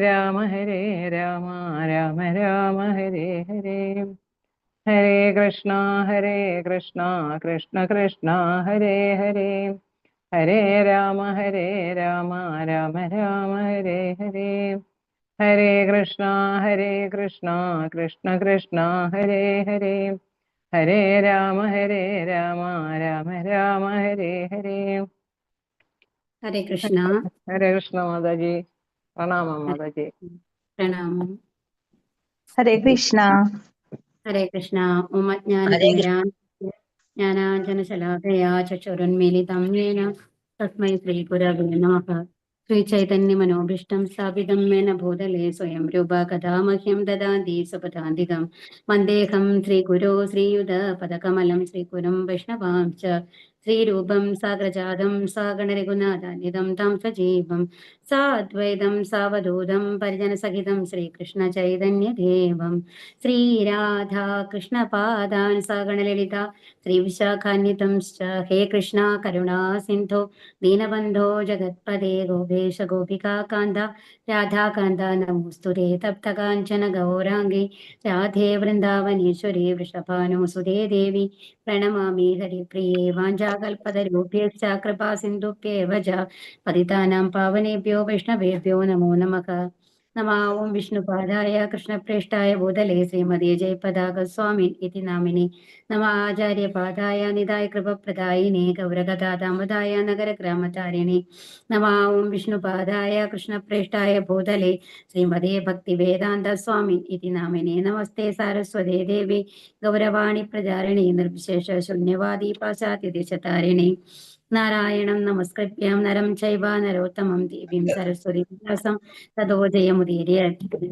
രാമ ഹരേ രാമ രാമ രാമ ഹരേ ഹരേ. ഹരേ കൃഷ്ണ കൃഷ്ണ കൃഷ്ണ ഹരേ ഹരേ. ഹരേ രാമ രാമ രാമ ഹരേ ഹരേ. ഹരേ കൃഷ്ണ കൃഷ്ണ കൃഷ്ണ ഹരേ ഹരേ. ഹരേ രാമ രാമ രാമ ഹരേ ഹരേ. ഹരേ കൃഷ്ണ. ഹരേ കൃഷ്ണ മാതാജി. പ്രണാമം മാതാജി. പ്രണാമം. ഹരേ കൃഷ്ണ. ഹരേ കൃഷ്ണ. ഓം ജ്ഞാനാഞ്ജനശലാകയാ ചക്ഷുരുന്മീലിതം യേന തസ്മൈ ശ്രീഗുരവേ നമഃ. ശ്രീചൈതന്യമനോഭീഷ്ടം സ്ഥാപിതം മേന ഭൂതലേ സ്വയം രൂപ കഥാ മഹ്യം ദദാതി സ്വപദാന്തികം. വന്ദേഹം ശ്രീഗുരോ ശ്രീയുതപദകമലം ശ്രീഗുരും വൈഷ്ണവാംശ്ച ശ്രീരൂപം സാഗ്രജാതം സാഗണരഘുനാഥാന്വിതം തം സജീവം സാദ്വൈതം സാവധൂതം പരിജനസഹിതം ശ്രീകൃഷ്ണ ചൈതന്യദേവം ശ്രീരാധാ കൃഷ്ണപാദാൻ സാഗണലളിത ശ്രീവിശാഖാന്വിതംശ്ച. ഹേ കൃഷ്ണ കരുണാ സിന്ധോ ദീനബന്ധോ ജഗത്പദേ ഗോപേശ ഗോപികാകാന്ത രാധാകാന്ത നമോസ്തുതേ. തപ്തകാഞ്ചന ഗൗരാംഗേ രാധേ വൃന്ദാവനേശ്വരി വൃഷഭാനുസുതേ ദേവി പ്രണമാമി ഹരിപ്രിയേ. വാഞ്ചാകൽപതരൂപേശ്ച കൃപാ സിന്ധുഭ്യേവ ച പതിതാനാം പാവനേഭ്യോ വൈഷ്ണവേഭ്യോ നമോ നമഃ. നമോ ഓം വിഷ്ണുപാദായ കൃഷ്ണപ്രേഷ്ഠായ ഭൂതലേ ശ്രീമതേ ജയപതാക സ്വാമിൻ ഇതി നാമിനി. നമ ആചാര്യപാദായ നിതായ കൃപപ്രദായിനേ ഗൗരഗദാദാമദായ നഗരഗ്രാമതാരിണി. നമ ഓം വിഷ്ണുപാദായ കൃഷ്ണപ്രേഷ്ഠായ ഭൂതലേ ശ്രീമതേ ഭക്തിവേദാന്ത സ്വാമിൻ ഇതി നാമിനി. നമസ്തേ സാരസ്വതേ ദേവി ഗൗരവാണി പ്രചാരിണി നിർവിശേഷ ശൂന്യവാദി പാശ്ചാത്യദേശതാരിണി. നാരായണം നമസ്കൃത്യം നരം ചൈവ നരോത്തമം ദേവീം സരസ്വതി വ്യാസം തതോ ജയമുദീരയേത്.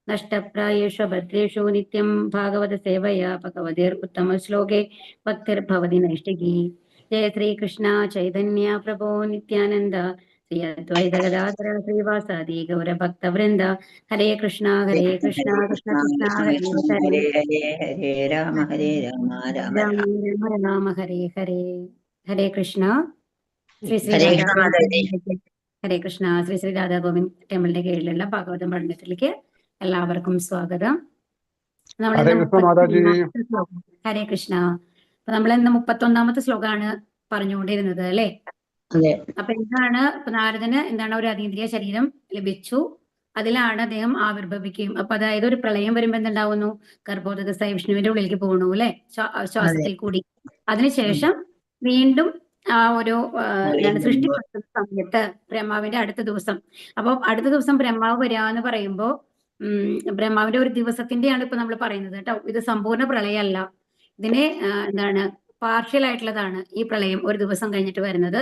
നഷ്ടപ്രായേഷു ഭദ്രേഷു നിത്യം ഭാഗവത സേവയാ ഭഗവതിർ ഉത്തമ ശ്ലോകേ ഭക്തിർഭവതി നൈഷ്ഠികീ. ജയ ശ്രീകൃഷ്ണ ചൈതന്യ പ്രഭോ നിത്യാനന്ദ ശ്രീ അദ്വൈത ഗദാധര ശ്രീവാസാദി ഗൗരഭക്തവൃന്ദ. ഹരേ കൃഷ്ണ കൃഷ്ണ കൃഷ്ണ ഹരേ ഹരേ. ഹരേ രാമ രാമ രാമ രാമ ഹരേ ഹരേ. ഹരേ കൃഷ്ണ. ശ്രീ ശ്രീ ഹരേ രാധാ കൃഷ്ണ. ഹരേ കൃഷ്ണ. ശ്രീ ശ്രീ രാധാഗോവിന്ദ് ടെമ്പിളിന്റെ കീഴിലുള്ള ഭാഗവതം പഠനത്തിലേക്ക് എല്ലാവർക്കും സ്വാഗതം. ഹരേ കൃഷ്ണ മാതാജി. ഹരേ കൃഷ്ണ. അപ്പൊ നമ്മൾ ഇന്ന് 31ാമത്തെ ശ്ലോകമാണ് പറഞ്ഞുകൊണ്ടിരുന്നത് അല്ലെ. അപ്പൊ എന്താണ് നാരദന് എന്താണ് ഒരു അതീന്ദ്രിയ ശരീരം ലഭിച്ചു, അതിലാണ് അദ്ദേഹം ആവിർഭവിക്കുകയും. അപ്പൊ അതായത് ഒരു പ്രളയം വരുമ്പോ എന്തുണ്ടാവുന്നു, ഗർഭോദകസായ വിഷ്ണുവിന്റെ ഉള്ളിലേക്ക് പോകണു അല്ലെ, ശ്വാസത്തിൽ കൂടി. അതിനുശേഷം വീണ്ടും ആ ഒരു സൃഷ്ടി സമയത്ത് ബ്രഹ്മാവിന്റെ അടുത്ത ദിവസം, അപ്പൊ അടുത്ത ദിവസം ബ്രഹ്മാവ് വരാന്ന് പറയുമ്പോ ബ്രഹ്മാവിന്റെ ഒരു ദിവസത്തിന്റെയാണ് ഇപ്പൊ നമ്മൾ പറയുന്നത് കേട്ടോ. ഇത് സമ്പൂർണ്ണ പ്രളയമല്ല, ഇതിനെ എന്താണ് പാർഷ്യൽ ആയിട്ടുള്ളതാണ് ഈ പ്രളയം, ഒരു ദിവസം കഴിഞ്ഞിട്ട് വരുന്നത്.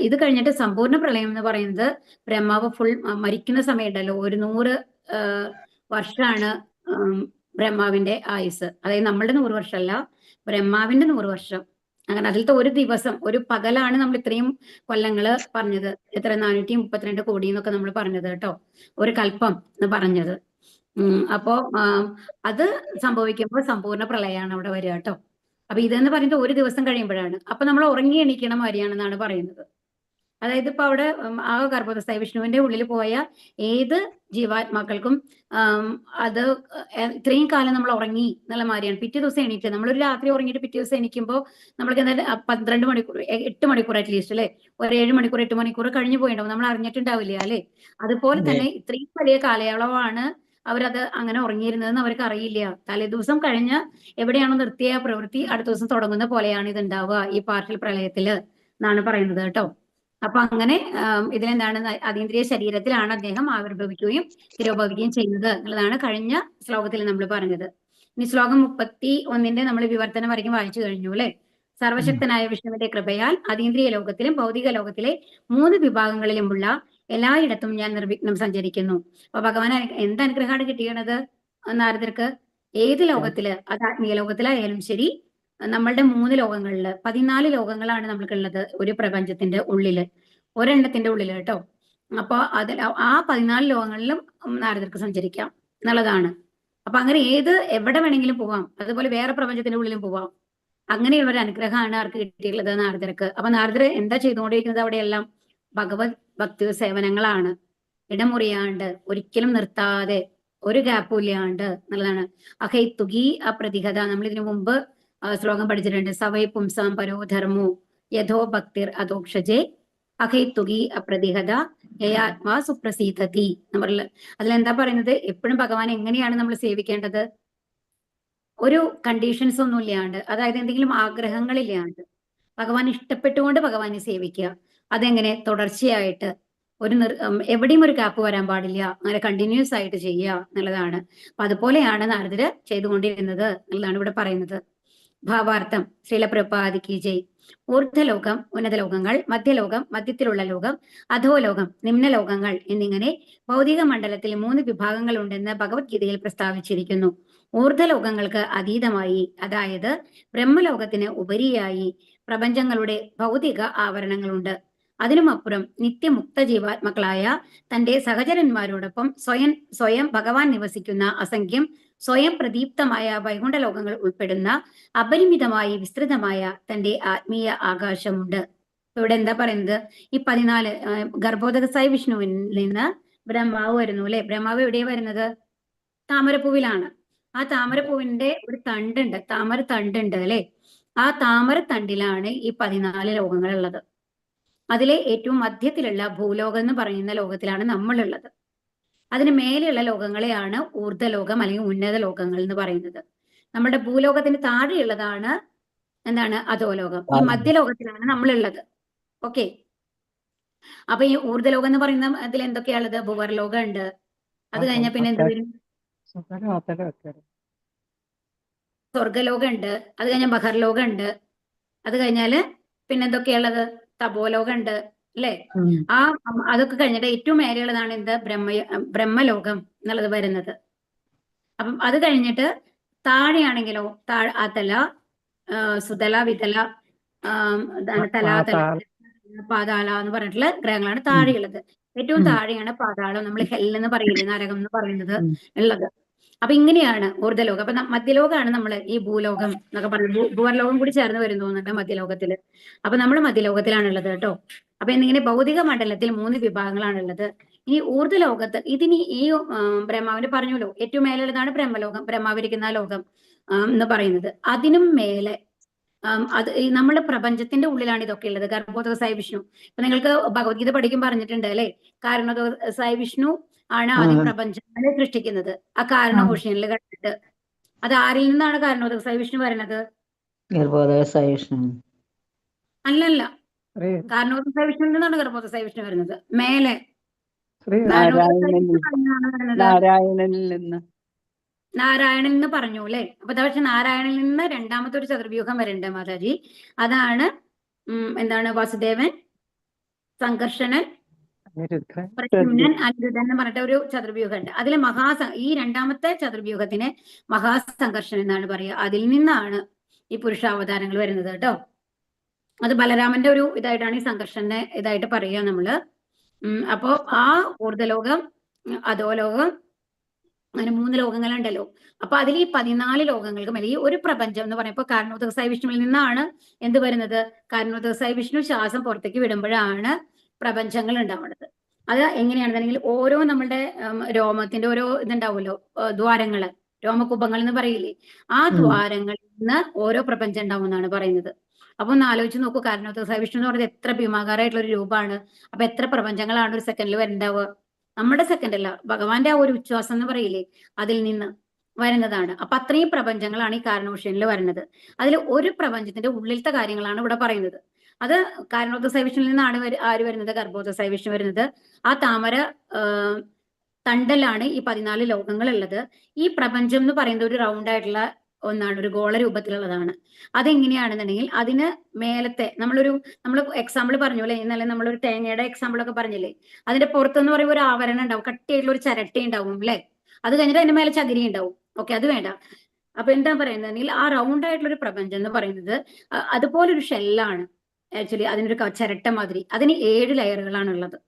ഇത് കഴിഞ്ഞിട്ട് സമ്പൂർണ്ണ പ്രളയം എന്ന് പറയുന്നത് ബ്രഹ്മാവ് ഫുൾ മരിക്കുന്ന സമയം ഉണ്ടല്ലോ, 100 വർഷമാണ് ബ്രഹ്മാവിന്റെ ആയുസ്. അതായത് നമ്മളുടെ 100 വർഷമല്ല, ബ്രഹ്മാവിന്റെ 100 വർഷം. അങ്ങനെ അതിലത്തെ ഒരു ദിവസം, ഒരു പകലാണ് നമ്മൾ ഇത്രയും കൊല്ലങ്ങള് പറഞ്ഞത്. എത്ര 432 കോടി എന്നൊക്കെ നമ്മൾ പറഞ്ഞത് കേട്ടോ, ഒരു കൽപ്പം എന്ന് പറഞ്ഞത്. അപ്പോ അത് സംഭവിക്കുമ്പോൾ സമ്പൂർണ്ണ പ്രളയമാണ് അവിടെ വരിക കേട്ടോ. അപ്പൊ ഇതെന്ന് പറയുന്നത് ഒരു ദിവസം കഴിയുമ്പോഴാണ്. അപ്പൊ നമ്മൾ ഉറങ്ങി എണീക്കണം വരികയാണെന്നാണ് പറയുന്നത്. അതായത് ഇപ്പൊ അവിടെ ആ ഗർഭോദകസായ വിഷ്ണുവിന്റെ ഉള്ളിൽ പോയ ഏത് ജീവാത്മാക്കൾക്കും അത് ഇത്രയും കാലം നമ്മൾ ഉറങ്ങി എന്നുള്ള മാതിരിയാണ്. പിറ്റേ ദിവസം എണീറ്റ്, നമ്മളൊരു രാത്രി ഉറങ്ങിയിട്ട് പിറ്റേ ദിവസം എണീക്കുമ്പോൾ നമ്മൾക്ക് എന്തായാലും 12 മണിക്കൂർ 8 മണിക്കൂർ അറ്റ്ലീസ്റ്റ് അല്ലെ, ഒരു 7 മണിക്കൂർ 8 മണിക്കൂർ കഴിഞ്ഞു പോയിട്ടുണ്ടാവും, നമ്മൾ അറിഞ്ഞിട്ടുണ്ടാവില്ല അല്ലെ. അതുപോലെ തന്നെ ഇത്രയും വലിയ കാലയളവാണ് അവരത് അങ്ങനെ ഉറങ്ങിയിരുന്നതെന്ന് അവർക്ക് അറിയില്ല. തലേദിവസം കഴിഞ്ഞ് എവിടെയാണോ നിർത്തിയ പ്രവൃത്തി അടുത്ത ദിവസം തുടങ്ങുന്ന പോലെയാണ് ഇത് ഉണ്ടാവുക ഈ പാർഷ്യൽ പ്രളയത്തില് എന്നാണ് പറയുന്നത് കേട്ടോ. അപ്പൊ അങ്ങനെ ഇതിലെന്താണ്, അതീന്ദ്രിയ ശരീരത്തിലാണ് അദ്ദേഹം ആവിർഭവിക്കുകയും തിരോഭവിക്കുകയും ചെയ്യുന്നത് എന്നുള്ളതാണ് കഴിഞ്ഞ ശ്ലോകത്തിൽ നമ്മൾ പറഞ്ഞത്. ഇനി ശ്ലോകം 31 നമ്മൾ വിവർത്തനം വരയ്ക്കും വായിച്ചു കഴിഞ്ഞു അല്ലെ. സർവശക്തനായ വിഷ്ണുവിന്റെ കൃപയാൽ അതീന്ദ്രിയ ലോകത്തിലും ഭൗതിക ലോകത്തിലെ 3 വിഭാഗങ്ങളിലുമുള്ള എല്ലായിടത്തും ഞാൻ നിർവിഘ്നം സഞ്ചരിക്കുന്നു. അപ്പൊ ഭഗവാൻ എന്ത് അനുഗ്രഹമാണ് കിട്ടിയത് നാരദർക്ക്? ഏത് ലോകത്തില്, അത് ആത്മീയ ലോകത്തിലായാലും ശരി, നമ്മളുടെ 3 ലോകങ്ങളില് 14 ലോകങ്ങളാണ് നമ്മൾക്കുള്ളത് ഒരു പ്രപഞ്ചത്തിന്റെ ഉള്ളില്, ഒരെണ്ണത്തിന്റെ ഉള്ളില് കേട്ടോ. അപ്പൊ അതിൽ ആ 14 ലോകങ്ങളിലും നാരദർക്ക് സഞ്ചരിക്കാം എന്നുള്ളതാണ്. അപ്പൊ അങ്ങനെ എവിടെ വേണമെങ്കിലും പോവാം, അതുപോലെ വേറെ പ്രപഞ്ചത്തിന്റെ ഉള്ളിലും പോവാം. അങ്ങനെയുള്ള ഒരു അനുഗ്രഹമാണ് ആർക്ക് കിട്ടിയിട്ടുള്ളത്? നാരദർക്ക്. അപ്പൊ നാരദർ എന്താ ചെയ്തുകൊണ്ടിരിക്കുന്നത്? അവിടെയെല്ലാം ഭഗവത് ഭക്തി സേവനങ്ങളാണ്. ഇടമുറിയാണ്ട് ഒരിക്കലും നിർത്താതെ ഒരു ഗ്യാപ്പും ഇല്ലാണ്ട് എന്നുള്ളതാണ്. അഹൈത്തുകി അപ്രതിഹത. നമ്മൾ ഇതിനു മുമ്പ് ശ്ലോകം പഠിച്ചിട്ടുണ്ട്. സവൈ പുംസാം പരോധർമ്മോ യഥോ ഭക്തിർ അധോക്ഷജേ അഹൈത്തുകി അപ്രതിഹത യയാത്മാ സുപ്രസീദതി. നമ്മള് അതിലെന്താ പറയുന്നത്? എപ്പോഴും ഭഗവാൻ എങ്ങനെയാണ് നമ്മൾ സേവിക്കേണ്ടത്? ഒരു കണ്ടീഷൻസ് ഒന്നും ഇല്ലാണ്ട്, അതായത് എന്തെങ്കിലും ആഗ്രഹങ്ങളില്ലാണ്ട് ഭഗവാൻ ഇഷ്ടപ്പെട്ടുകൊണ്ട് ഭഗവാനെ സേവിക്കുക. അതെങ്ങനെ? തുടർച്ചയായിട്ട് എവിടെയും ഒരു ഗ്യാപ്പ് വരാൻ പാടില്ല, അങ്ങനെ കണ്ടിന്യൂസ് ആയിട്ട് ചെയ്യുക എന്നുള്ളതാണ്. അപ്പൊ അതുപോലെയാണ് നാരദര് ചെയ്തുകൊണ്ടിരുന്നത് എന്നുള്ളതാണ് ഇവിടെ പറയുന്നത്. ഭാവാർത്ഥം ശ്രീല പ്രഭുപാദിക്ക് ജയ്. ഊർധ്വലോകം ഉന്നത ലോകങ്ങൾ, മധ്യലോകം മധ്യത്തിലുള്ള ലോകം, അധോലോകം നിമ്നലോകങ്ങൾ എന്നിങ്ങനെ ഭൗതിക മണ്ഡലത്തിൽ 3 വിഭാഗങ്ങൾ ഉണ്ടെന്ന് ഭഗവത്ഗീതയിൽ പ്രസ്താവിച്ചിരിക്കുന്നു. ഊർധ്വലോകങ്ങൾക്ക് അതീതമായി, അതായത് ബ്രഹ്മലോകത്തിന് ഉപരിയായി പ്രപഞ്ചങ്ങളുടെ ഭൗതിക ആവരണങ്ങളുണ്ട്. അതിനുമപ്പുറം നിത്യമുക്ത ജീവാത്മാക്കളായ തന്റെ സഹചരന്മാരോടൊപ്പം സ്വയം ഭഗവാൻ നിവസിക്കുന്ന അസംഖ്യം സ്വയം പ്രദീപ്തമായ വൈകുണ്ഠ ലോകങ്ങൾ ഉൾപ്പെടുന്ന അപരിമിതമായി വിസ്തൃതമായ തന്റെ ആത്മീയ ആകാശമുണ്ട്. ഇവിടെ എന്താ പറയുന്നത്? ഈ 14 ഗർഭോദകസായി വിഷ്ണുവിൽ നിന്ന് ബ്രഹ്മാവ് വരുന്നു അല്ലെ. ബ്രഹ്മാവ് എവിടെയാ വരുന്നത്? താമരപ്പൂവിലാണ്. ആ താമരപ്പൂവിന്റെ ഒരു തണ്ടുണ്ട്, താമര തണ്ടുണ്ട് അല്ലെ. ആ താമര തണ്ടിലാണ് ഈ 14 ലോകങ്ങൾ ഉള്ളത്. അതിലെ ഏറ്റവും മധ്യത്തിലുള്ള ഭൂലോകം എന്ന് പറയുന്ന ലോകത്തിലാണ് നമ്മളുള്ളത്. അതിന് മേലെയുള്ള ലോകങ്ങളെയാണ് ഊർധ്വലോകം അല്ലെങ്കിൽ ഉന്നത ലോകങ്ങൾ എന്ന് പറയുന്നത്. നമ്മുടെ ഭൂലോകത്തിന് താഴെയുള്ളതാണ് എന്താണ്? അധോലോകം. ഈ മധ്യലോകത്തിലാണ് നമ്മളുള്ളത്. ഓക്കെ. അപ്പൊ ഈ ഊർധ്വലോകം എന്ന് പറയുന്ന അതിൽ എന്തൊക്കെയാണുള്ളത്? ഭുവർലോകം ഉണ്ട്. അത് കഴിഞ്ഞാൽ പിന്നെ എന്ത് വരും? സ്വർഗലോകം ഉണ്ട്. അത് കഴിഞ്ഞാൽ ബഹർലോകം ഉണ്ട്. അത് കഴിഞ്ഞാല് പിന്നെ എന്തൊക്കെയുള്ളത്? തപോലോകം ഉണ്ട് അല്ലെ. അതൊക്കെ കഴിഞ്ഞിട്ട് ഏറ്റവും മേലെയുള്ളതാണ് എന്ത്? ബ്രഹ്മലോകം എന്നുള്ളത് വരുന്നത്. അപ്പം അത് കഴിഞ്ഞിട്ട് താഴെയാണെങ്കിലോ അതല, സുതല, വിതല, തലാതല, പാതാള എന്ന് പറഞ്ഞിട്ടുള്ള ഗ്രഹങ്ങളാണ് താഴെയുള്ളത്. ഏറ്റവും താഴെയാണ് പാതാളം, നമ്മൾ ഹെല്ലെന്ന് പറയില്ലേ, നരകം എന്ന് പറയുന്നത് ഉള്ളത്. അപ്പൊ ഇങ്ങനെയാണ് ഊർധ്വലോകം. അപ്പൊ മധ്യലോകമാണ് നമ്മൾ ഈ ഭൂലോകം എന്നൊക്കെ പറയുന്നത്. ഭൂവർലോകം കൂടി ചേർന്ന് വരുന്നു തോന്നുന്നുണ്ട് മധ്യലോകത്തില്. അപ്പൊ നമ്മൾ മധ്യലോകത്തിലാണുള്ളത് കേട്ടോ. അപ്പൊ എന്നിങ്ങനെ ഭൗതിക മണ്ഡലത്തിൽ 3 വിഭാഗങ്ങളാണുള്ളത്. ഈ ഊർധ്വലോകത്ത് ഇതിന് ഈ ബ്രഹ്മാവിന് പറഞ്ഞല്ലോ, ഏറ്റവും മേലുള്ളതാണ് ബ്രഹ്മലോകം, ബ്രഹ്മാവിരിക്കുന്ന ലോകം എന്ന് പറയുന്നത്. അതിനും മേലെ അത് ഈ നമ്മുടെ പ്രപഞ്ചത്തിന്റെ ഉള്ളിലാണ് ഇതൊക്കെ ഉള്ളത്. ഗർഭോദകസായി വിഷ്ണു, ഇപ്പൊ നിങ്ങൾക്ക് ഭഗവത്ഗീത പഠിക്കും പറഞ്ഞിട്ടുണ്ട് അല്ലെ. കാരണോദകസായി വിഷ്ണു ആണ് ആദ്യം പ്രപഞ്ചങ്ങളെ സൃഷ്ടിക്കുന്നത്. ആ കാരണ ഓഷ്യനിൽ കണ്ടിട്ട് അത് ആരിൽ നിന്നാണ് കാരണോദകസായി വിഷ്ണു വരുന്നത്? ഗർഭോദകസായി വിഷ്ണു അല്ലല്ല, കാരണോദകസായി വിഷ്ണുവിൽ നിന്നാണ് ഗർഭോദകസായി വിഷ്ണു വരുന്നത്. മേലെ നാരായണൻ എന്ന് പറഞ്ഞു അല്ലെ. അപ്പൊ പക്ഷെ നാരായണനിൽ നിന്ന് രണ്ടാമത്തെ ഒരു ചതുർവ്യൂഹം വരുന്നുണ്ട് മാതാജി. അതാണ് എന്താണ്? വാസുദേവൻ, സംഘർഷണൻ, പ്രദ്യുമ്നൻ, അനിരുദ്ധൻ എന്ന് പറഞ്ഞിട്ട് ഒരു ചതുർവ്യൂഹം ഉണ്ട്. അതിൽ ഈ രണ്ടാമത്തെ ചതുർവ്യൂഹത്തിന് മഹാസംഘർഷൻ എന്നാണ് പറയുക. അതിൽ നിന്നാണ് ഈ പുരുഷാവതാരങ്ങൾ വരുന്നത് കേട്ടോ. അത് ബലരാമന്റെ ഒരു ഇതായിട്ടാണ് ഈ സംഘർഷന്റെ ഇതായിട്ട് പറയുക നമ്മള്. അപ്പോ ആ ഊർധ്വലോകം, അധോലോകം, അങ്ങനെ 3 ലോകങ്ങളുണ്ടല്ലോ. അപ്പൊ അതിൽ ഈ 14 ലോകങ്ങൾക്ക് മേലെ ഈ ഒരു പ്രപഞ്ചം എന്ന് പറയുമ്പോൾ കാരണോദകസായി വിഷ്ണുവിൽ നിന്നാണ് എന്ത് വരുന്നത്? കാരണോദകസായി വിഷ്ണു ശ്വാസം പുറത്തേക്ക് വിടുമ്പോഴാണ് പ്രപഞ്ചങ്ങൾ ഉണ്ടാവുന്നത്. അത് എങ്ങനെയാണെന്നുണ്ടെങ്കിൽ ഓരോ നമ്മളുടെ രോമത്തിന്റെ ഓരോ ഇതുണ്ടാവുമല്ലോ, ദ്വാരങ്ങള്, രോമകുംഭങ്ങൾ എന്ന് പറയില്ലേ, ആ ദ്വാരങ്ങളിൽ നിന്ന് ഓരോ പ്രപഞ്ചം ഉണ്ടാവും എന്നാണ് പറയുന്നത്. അപ്പൊ ഒന്ന് ആലോചിച്ച് നോക്കൂ, കാരണോദകസായി വിഷ്ണു എന്ന് പറയുന്നത് എത്ര ഭീമാകാരമായിട്ടുള്ള ഒരു രൂപമാണ്. അപ്പൊ എത്ര പ്രപഞ്ചങ്ങളാണ് ഒരു സെക്കൻഡിൽ വരുന്നുണ്ടാവുക? നമ്മുടെ സെക്കൻഡ് അല്ല, ഭഗവാന്റെ ആ ഒരു ഉച്ഛ്വാസം എന്ന് പറയില്ലേ, അതിൽ നിന്ന് വരുന്നതാണ്. അപ്പൊ അത്രയും പ്രപഞ്ചങ്ങളാണ് ഈ കാരണോഷ്യനിൽ വരുന്നത്. അതിൽ ഒരു പ്രപഞ്ചത്തിന്റെ ഉള്ളിലത്തെ കാര്യങ്ങളാണ് ഇവിടെ പറയുന്നത്. അത് കാരണോദകസായി വിഷ്ണുവിൽ നിന്നാണ് ആര് വരുന്നത്? ഗർഭോദകസായി വിഷ്ണു വരുന്നത്. ആ താമര തണ്ടലാണ് ഈ 14 ലോകങ്ങൾ ഉള്ളത്. ഈ പ്രപഞ്ചം എന്ന് പറയുന്നത് ഒരു റൗണ്ട് ആയിട്ടുള്ള ഒന്നാണ്, ഒരു ഗോള രൂപത്തിലുള്ളതാണ്. അതെങ്ങനെയാണെന്നുണ്ടെങ്കിൽ അതിന് മേലത്തെ നമ്മൾ എക്സാമ്പിൾ പറഞ്ഞു അല്ലെ, ഇന്നലെ നമ്മളൊരു തേങ്ങയുടെ എക്സാമ്പിൾ ഒക്കെ പറഞ്ഞില്ലേ, അതിന്റെ പുറത്തെന്ന് പറയുമ്പോൾ ഒരു ആവരണം ഉണ്ടാവും, കട്ടിയായിട്ടുള്ള ഒരു ചിരട്ട ഉണ്ടാവും അല്ലെ. അത് കഴിഞ്ഞിട്ട് അതിന്റെ മേലെ ചകിരി ഉണ്ടാവും. ഓക്കെ, അത് വേണ്ട. അപ്പൊ എന്താ പറയുന്നത്? ആ റൗണ്ട് ആയിട്ടുള്ള ഒരു പ്രപഞ്ചം എന്ന് പറയുന്നത് അതുപോലൊരു ഷെല്ലാണ് ആക്ച്വലി. അതിനൊരു ചിരട്ട മാതിരി. അതിന് 7 ലെയറുകളാണ് ഉള്ളത്.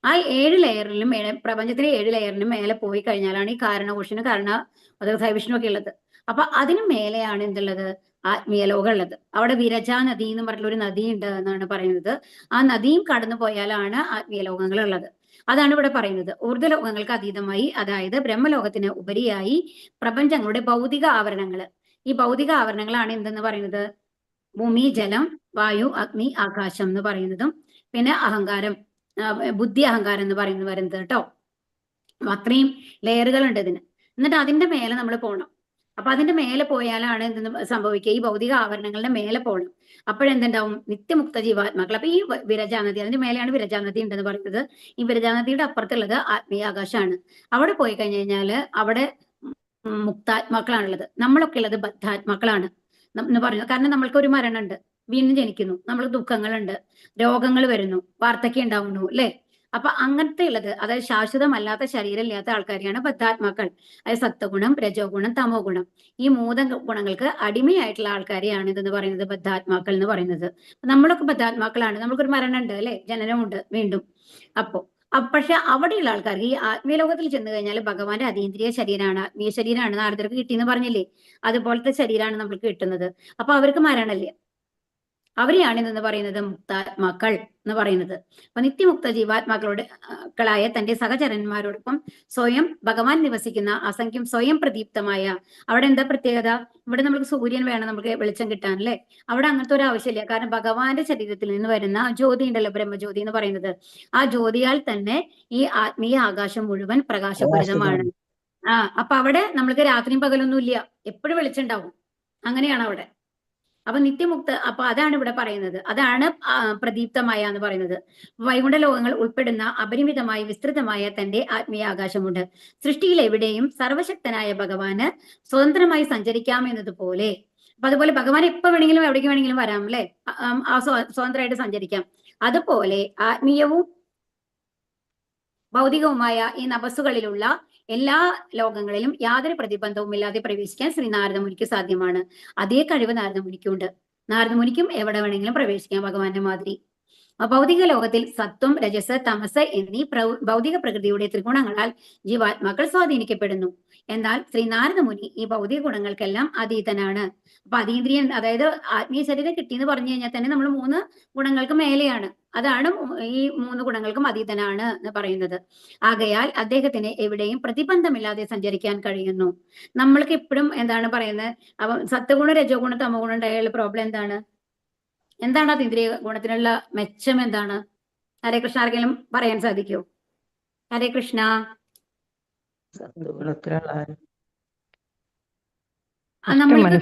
ആ 7 ലെയറിലും പ്രപഞ്ചത്തിലെ 7 ലെയറിനും മേലെ പോയി കഴിഞ്ഞാലാണ് ഈ കാരണകോശന് കാരണോദകസായി വിഷ്ണു ഒക്കെ ഉള്ളത്. അപ്പൊ അതിന് മേലെയാണ് എന്തുള്ളത്? ആത്മീയ ലോകം ഉള്ളത്. അവിടെ വിരജ നദി എന്ന് പറഞ്ഞിട്ടുള്ള ഒരു നദി ഉണ്ട് എന്നാണ് പറയുന്നത്. ആ നദിയും കടന്നു പോയാലാണ് ആത്മീയ ലോകങ്ങൾ ഉള്ളത്. അതാണ് ഇവിടെ പറയുന്നത്. ഊർജ്ജലോകങ്ങൾക്ക് അതീതമായി, അതായത് ബ്രഹ്മലോകത്തിന് ഉപരിയായി പ്രപഞ്ചങ്ങളുടെ ഭൗതിക ആവരണങ്ങൾ. ഈ ഭൗതിക ആവരണങ്ങളാണ് എന്തെന്ന് പറയുന്നത്? ഭൂമി, ജലം, വായു, അഗ്നി, ആകാശം എന്ന് പറയുന്നതും പിന്നെ അഹങ്കാരം, ബുദ്ധി, അഹങ്കാരം എന്ന് പറയുന്നത് വരുന്നത് കേട്ടോ. അത്രയും ലെയറുകൾ ഉണ്ട് ഇതിന്. എന്നിട്ട് അതിന്റെ മേലെ നമ്മൾ പോകണം. അപ്പൊ അതിന്റെ മേലെ പോയാലാണ് എന്തെന്ന് സംഭവിക്കുക? ഈ ഭൗതിക ആവരണങ്ങളുടെ മേലെ പോകണം. അപ്പോഴെന്തുണ്ടാവും? നിത്യമുക്ത ജീവാത്മാക്കൾ. അപ്പൊ ഈ വിരജാനദി, അതിന്റെ മേലെയാണ് വിരജാനദി ഉണ്ടെന്ന് പറയുന്നത്. ഈ വിരജാനദിയുടെ അപ്പുറത്തുള്ളത് ആത്മീയാകാശമാണ്. അവിടെ പോയി കഴിഞ്ഞു കഴിഞ്ഞാല് അവിടെ മുക്താത്മാക്കളാണുള്ളത്. നമ്മളൊക്കെ ഉള്ളത് ബദ്ധാത്മാക്കളാണ് എന്ന് പറയുന്നത്. കാരണം നമ്മൾക്ക് ഒരു മരണമുണ്ട്, വീണ്ടും ജനിക്കുന്നു, നമ്മൾ ദുഃഖങ്ങളുണ്ട്, രോഗങ്ങൾ വരുന്നു, വാർദ്ധക്യം ഉണ്ടാവുന്നു, അല്ലെ? അപ്പൊ അങ്ങനത്തെ ഉള്ളത്, അതായത് ശാശ്വതമല്ലാത്ത ശരീരം ഇല്ലാത്ത ആൾക്കാരെയാണ് ബദ്ധാത്മാക്കൾ. അതായത് സത്വഗുണം, രജോ ഗുണം, തമോ ഗുണം, ഈ 3 ഗുണങ്ങൾക്ക് അടിമയായിട്ടുള്ള ആൾക്കാരെയാണ് ഇതെന്ന് പറയുന്നത് ബദ്ധാത്മാക്കൾ എന്ന് പറയുന്നത്. നമ്മളൊക്കെ ബദ്ധാത്മാക്കളാണ്. നമുക്കൊരു മരണമുണ്ട്, അല്ലെ? ജനനമുണ്ട് വീണ്ടും. പക്ഷെ അവിടെയുള്ള ആൾക്കാർക്ക് ഈ ആത്മീയലോകത്തിൽ ചെന്ന് കഴിഞ്ഞാൽ ഭഗവാന്റെ അതീന്ദ്രിയ ശരീരമാണ്, ആത്മീയ ശരീരമാണ് നാരദർക്ക് കിട്ടിയെന്ന് പറഞ്ഞില്ലേ? അതുപോലത്തെ ശരീരമാണ് നമ്മൾക്ക് കിട്ടുന്നത്. അപ്പൊ അവർക്ക് മരണമില്ല. അവരെയാണ് ഇതെന്ന് പറയുന്നത് മുക്താത്മാക്കൾ എന്ന് പറയുന്നത്. അപ്പൊ നിത്യമുക്ത ജീവാത്മാക്കളായ തന്റെ സഹചരന്മാരോടൊപ്പം സ്വയം ഭഗവാൻ നിവസിക്കുന്ന അസംഖ്യം സ്വയം പ്രദീപ്തമായ, അവിടെ എന്താ പ്രത്യേകത? ഇവിടെ നമുക്ക് സൂര്യൻ വേണം നമുക്ക് വെളിച്ചം കിട്ടാൻ, അല്ലെ? അവിടെ അങ്ങനത്തെ ഒരു ആവശ്യമില്ല. കാരണം ഭഗവാന്റെ ശരീരത്തിൽ നിന്ന് വരുന്ന ജ്യോതി ഉണ്ടല്ലോ, ബ്രഹ്മജ്യോതി എന്ന് പറയുന്നത്, ആ ജ്യോതിയാൽ തന്നെ ഈ ആത്മീയ ആകാശം മുഴുവൻ പ്രകാശപൂരിതമാണ്. അപ്പൊ അവിടെ നമ്മൾക്ക് രാത്രിയും പകലൊന്നും ഇല്ല, എപ്പോഴും വെളിച്ചം ഉണ്ടാവും. അങ്ങനെയാണ് അവിടെ. അപ്പൊ നിത്യമുക്ത, അപ്പൊ അതാണ് ഇവിടെ പറയുന്നത്. അതാണ് പ്രദീപ്തമായ എന്ന് പറയുന്നത്. വൈകുണ്ഠ ലോകങ്ങൾ ഉൾപ്പെടുന്ന അപരിമിതമായി വിസ്തൃതമായ തന്റെ ആത്മീയ ആകാശമുണ്ട്. സൃഷ്ടിയിൽ എവിടെയും സർവശക്തനായ ഭഗവാന് സ്വതന്ത്രമായി സഞ്ചരിക്കാമെന്നതുപോലെ, അപ്പൊ അതുപോലെ ഭഗവാൻ എപ്പോ വേണമെങ്കിലും എവിടേക്ക് വേണമെങ്കിലും വരാം, അല്ലെ? സ്വതന്ത്രമായിട്ട് സഞ്ചരിക്കാം. അതുപോലെ ആത്മീയവും ഭൗതികവുമായ ഈ നഭസ്സുകളിലുള്ള എല്ലാ ലോകങ്ങളിലും യാതൊരു പ്രതിബന്ധവും ഇല്ലാതെ പ്രവേശിക്കാൻ ശ്രീ നാരദമുനിക്ക് സാധ്യമാണ്. അതേ കഴിവ് നാരദമുനിക്കുണ്ട്. നാരദമുനിക്കും എവിടെ വേണമെങ്കിലും പ്രവേശിക്കാം ഭഗവാന്റെ മാതിരി. ഭൗതിക ലോകത്തിൽ സത്വം, രജസ്, തമസ് എന്നീ ഭൗതിക പ്രകൃതിയുടെ ത്രിഗുണങ്ങളാൽ ജീവാത്മാക്കൾ സ്വാധീനിക്കപ്പെടുന്നു. എന്നാൽ ശ്രീ നാരദമുനി ഈ ഭൗതിക ഗുണങ്ങൾക്കെല്ലാം അതീതനാണ്. അപ്പൊ അതീന്ദ്രിയൻ, അതായത് ആത്മീയ ശരീരം കിട്ടിയെന്ന് പറഞ്ഞു കഴിഞ്ഞാൽ തന്നെ നമ്മൾ 3 ഗുണങ്ങൾക്ക് മേലെയാണ്. അതാണ് ഈ 3 ഗുണങ്ങൾക്കും അതീതനാണ് എന്ന് പറയുന്നത്. ആകയാൽ അദ്ദേഹത്തിന് എവിടെയും പ്രതിബന്ധമില്ലാതെ സഞ്ചരിക്കാൻ കഴിയുന്നു. നമ്മൾക്ക് എപ്പോഴും എന്താണ് പറയുന്നത്? അപ്പൊ സത്വഗുണം, രജോ ഗുണം, തമോ ഗുണം ഉണ്ടായാലുള്ള പ്രോബ്ലം എന്താണ്? എന്താണ് അത് ഇന്ദ്രിയ ഗുണത്തിനുള്ള മെച്ചം എന്താണ്? ഹരേ കൃഷ്ണ, ആർക്കെങ്കിലും പറയാൻ സാധിക്കുമോ? ഹരേ കൃഷ്ണ. നമ്മൾക്ക്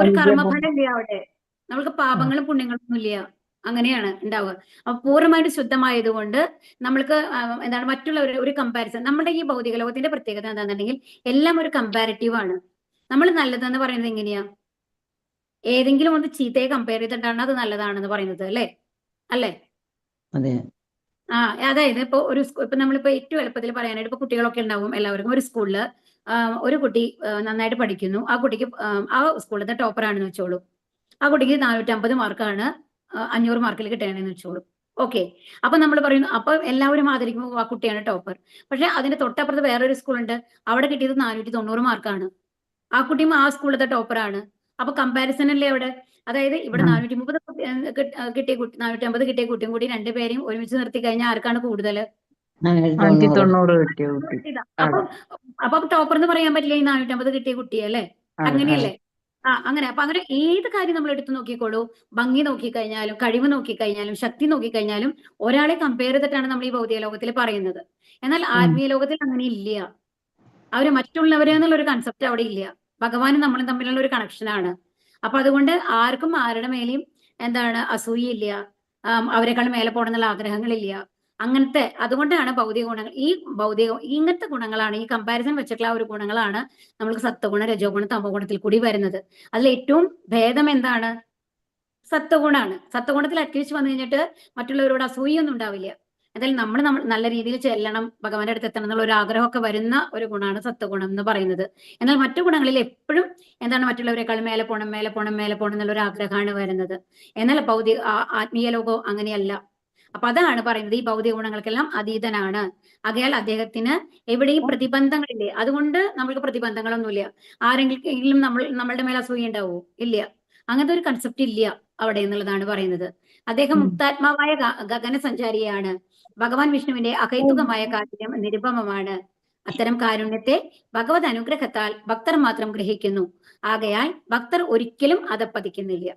ഒരു കർമ്മഫലം ഇല്ല അവിടെ. നമ്മൾക്ക് പാപങ്ങളും പുണ്യങ്ങളൊന്നും ഇല്ല. അങ്ങനെയാണ് ഉണ്ടാവുക. അപ്പൊ പൂർണ്ണമായിട്ട് ശുദ്ധമായതുകൊണ്ട് നമ്മൾക്ക് എന്താണ് മറ്റുള്ള ഒരു കമ്പാരിസൺ. നമ്മുടെ ഈ ഭൗതിക ലോകത്തിന്റെ പ്രത്യേകത എന്താണെന്നുണ്ടെങ്കിൽ എല്ലാം ഒരു കമ്പാരിറ്റീവ് ആണ്. നമ്മൾ നല്ലതെന്ന് പറയുന്നത് എങ്ങനെയാ? ഏതെങ്കിലും ഒന്ന് ചീത്തയെ കമ്പയർ ചെയ്തിട്ടാണ് അത് നല്ലതാണെന്ന് പറയുന്നത്, അല്ലേ? അതായത് ഇപ്പൊ നമ്മളിപ്പോ ഏറ്റവും എളുപ്പത്തിൽ പറയാനായിട്ട് ഇപ്പൊ കുട്ടികളൊക്കെ ഉണ്ടാവും എല്ലാവർക്കും. ഒരു സ്കൂളില് ഒരു കുട്ടി നന്നായിട്ട് പഠിക്കുന്നു. ആ കുട്ടിക്ക് ആ സ്കൂളിലത്തെ ടോപ്പറാണെന്ന് വെച്ചോളൂ. ആ കുട്ടിക്ക് 450 മാർക്കാണ് 500 മാർക്കിൽ കിട്ടണമെന്ന് വെച്ചോളൂ. ഓക്കെ. അപ്പൊ നമ്മൾ പറയുന്നു, അപ്പൊ എല്ലാവരും ആദരിക്കുമ്പോൾ ആ കുട്ടിയാണ് ടോപ്പർ. പക്ഷെ അതിന്റെ തൊട്ടപ്പുറത്ത് വേറൊരു സ്കൂളുണ്ട്, അവിടെ കിട്ടിയത് 490 മാർക്കാണ്. ആ കുട്ടിയും ആ സ്കൂളിലത്തെ ടോപ്പറാണ്. അപ്പൊ കമ്പാരിസൺ അല്ലേ അവിടെ? അതായത് ഇവിടെ 430 കിട്ടിയ കുട്ടി, 450 കിട്ടിയ കുട്ടിയും കൂടി രണ്ടുപേരെയും ഒരുമിച്ച് നിർത്തി കഴിഞ്ഞാൽ ആർക്കാണ് കൂടുതൽ? 490 കിട്ടിയ കുട്ടി. അപ്പൊ ടോപ്പർ എന്ന് പറയാൻ പറ്റില്ല ഈ 450 കിട്ടിയ കുട്ടിയല്ലേ? അങ്ങനെയല്ലേ? അങ്ങനെ. അപ്പൊ അങ്ങനെ ഏത് കാര്യം നമ്മൾ എടുത്തു നോക്കിക്കോളൂ, ഭംഗി നോക്കിക്കഴിഞ്ഞാലും കഴിവ് നോക്കിക്കഴിഞ്ഞാലും ശക്തി നോക്കിക്കഴിഞ്ഞാലും ഒരാളെ കമ്പയർ ചെയ്തിട്ടാണ് നമ്മൾ ഈ ഭൗതിക ലോകത്തിൽ പറയുന്നത്. എന്നാൽ ആത്മീയ ലോകത്തിൽ അങ്ങനെ ഇല്ല. അവര് മറ്റുള്ളവരെ എന്നുള്ള ഒരു കൺസെപ്റ്റ് അവിടെ ഇല്ല. ഭഗവാനും നമ്മളും തമ്മിലുള്ള ഒരു കണക്ഷനാണ്. അപ്പൊ അതുകൊണ്ട് ആർക്കും ആരുടെ മേലെയും എന്താണ് അസൂയയില്ല, അവരെക്കാൾ മേലെ പോകണമെന്നുള്ള ആഗ്രഹങ്ങളില്ല. അങ്ങനത്തെ അതുകൊണ്ടാണ് ഭൗതിക ഗുണങ്ങൾ, ഇങ്ങനത്തെ ഗുണങ്ങളാണ്, ഈ കമ്പാരിസൺ വെച്ചിട്ടുള്ള ഒരു ഗുണങ്ങളാണ് നമ്മൾക്ക് സത്വഗുണം, രജോ ഗുണം, തമോ ഗുണത്തിൽ കൂടി വരുന്നത്. അതിൽ ഏറ്റവും ഭേദം എന്താണ്? സത്വഗുണാണ്. സത്വഗുണത്തിൽ അറ്റ്ലീസ്റ്റ് വന്നു കഴിഞ്ഞിട്ട് മറ്റുള്ളവരോട് അസൂയൊന്നും ഉണ്ടാവില്ല. എന്തായാലും നമ്മൾ നല്ല രീതിയിൽ ചെല്ലണം, ഭഗവാന്റെ അടുത്ത് എത്തണം എന്നുള്ള ഒരു ആഗ്രഹമൊക്കെ വരുന്ന ഒരു ഗുണമാണ് സത്വഗുണം എന്ന് പറയുന്നത്. എന്നാൽ മറ്റു ഗുണങ്ങളിൽ എപ്പോഴും എന്താണ് മറ്റുള്ളവരെക്കാൾ മേലെ പോകണം എന്നുള്ള ഒരു ആഗ്രഹമാണ് വരുന്നത്. എന്നാൽ ആത്മീയ ലോകവും അങ്ങനെയല്ല. അപ്പൊ അതാണ് പറയുന്നത്, ഈ ഭൗതിക ഗുണങ്ങൾക്കെല്ലാം അതീതനാണ്. ആകയാൽ അദ്ദേഹത്തിന് എവിടെയും പ്രതിബന്ധങ്ങളില്ലേ. അതുകൊണ്ട് നമ്മൾക്ക് പ്രതിബന്ധങ്ങളൊന്നുമില്ല. ആരെങ്കിലും നമ്മളുടെ മേലെ അസൂയ ഉണ്ടാവോ? ഇല്ല. അങ്ങനത്തെ ഒരു കൺസെപ്റ്റ് ഇല്ല അവിടെ എന്നുള്ളതാണ് പറയുന്നത്. അദ്ദേഹം മുക്താത്മാവായ ഗഗന സഞ്ചാരിയാണ്. ഭഗവാൻ വിഷ്ണുവിന്റെ അഹൈതുകമായ കാരുണ്യം നിരുപമമാണ്. അത്തരം കാരുണ്യത്തെ ഭഗവത് അനുഗ്രഹത്താൽ ഭക്തർ മാത്രം ഗ്രഹിക്കുന്നു. ആകയാൽ ഭക്തർ ഒരിക്കലും അധപ്പതിക്കുന്നില്ല.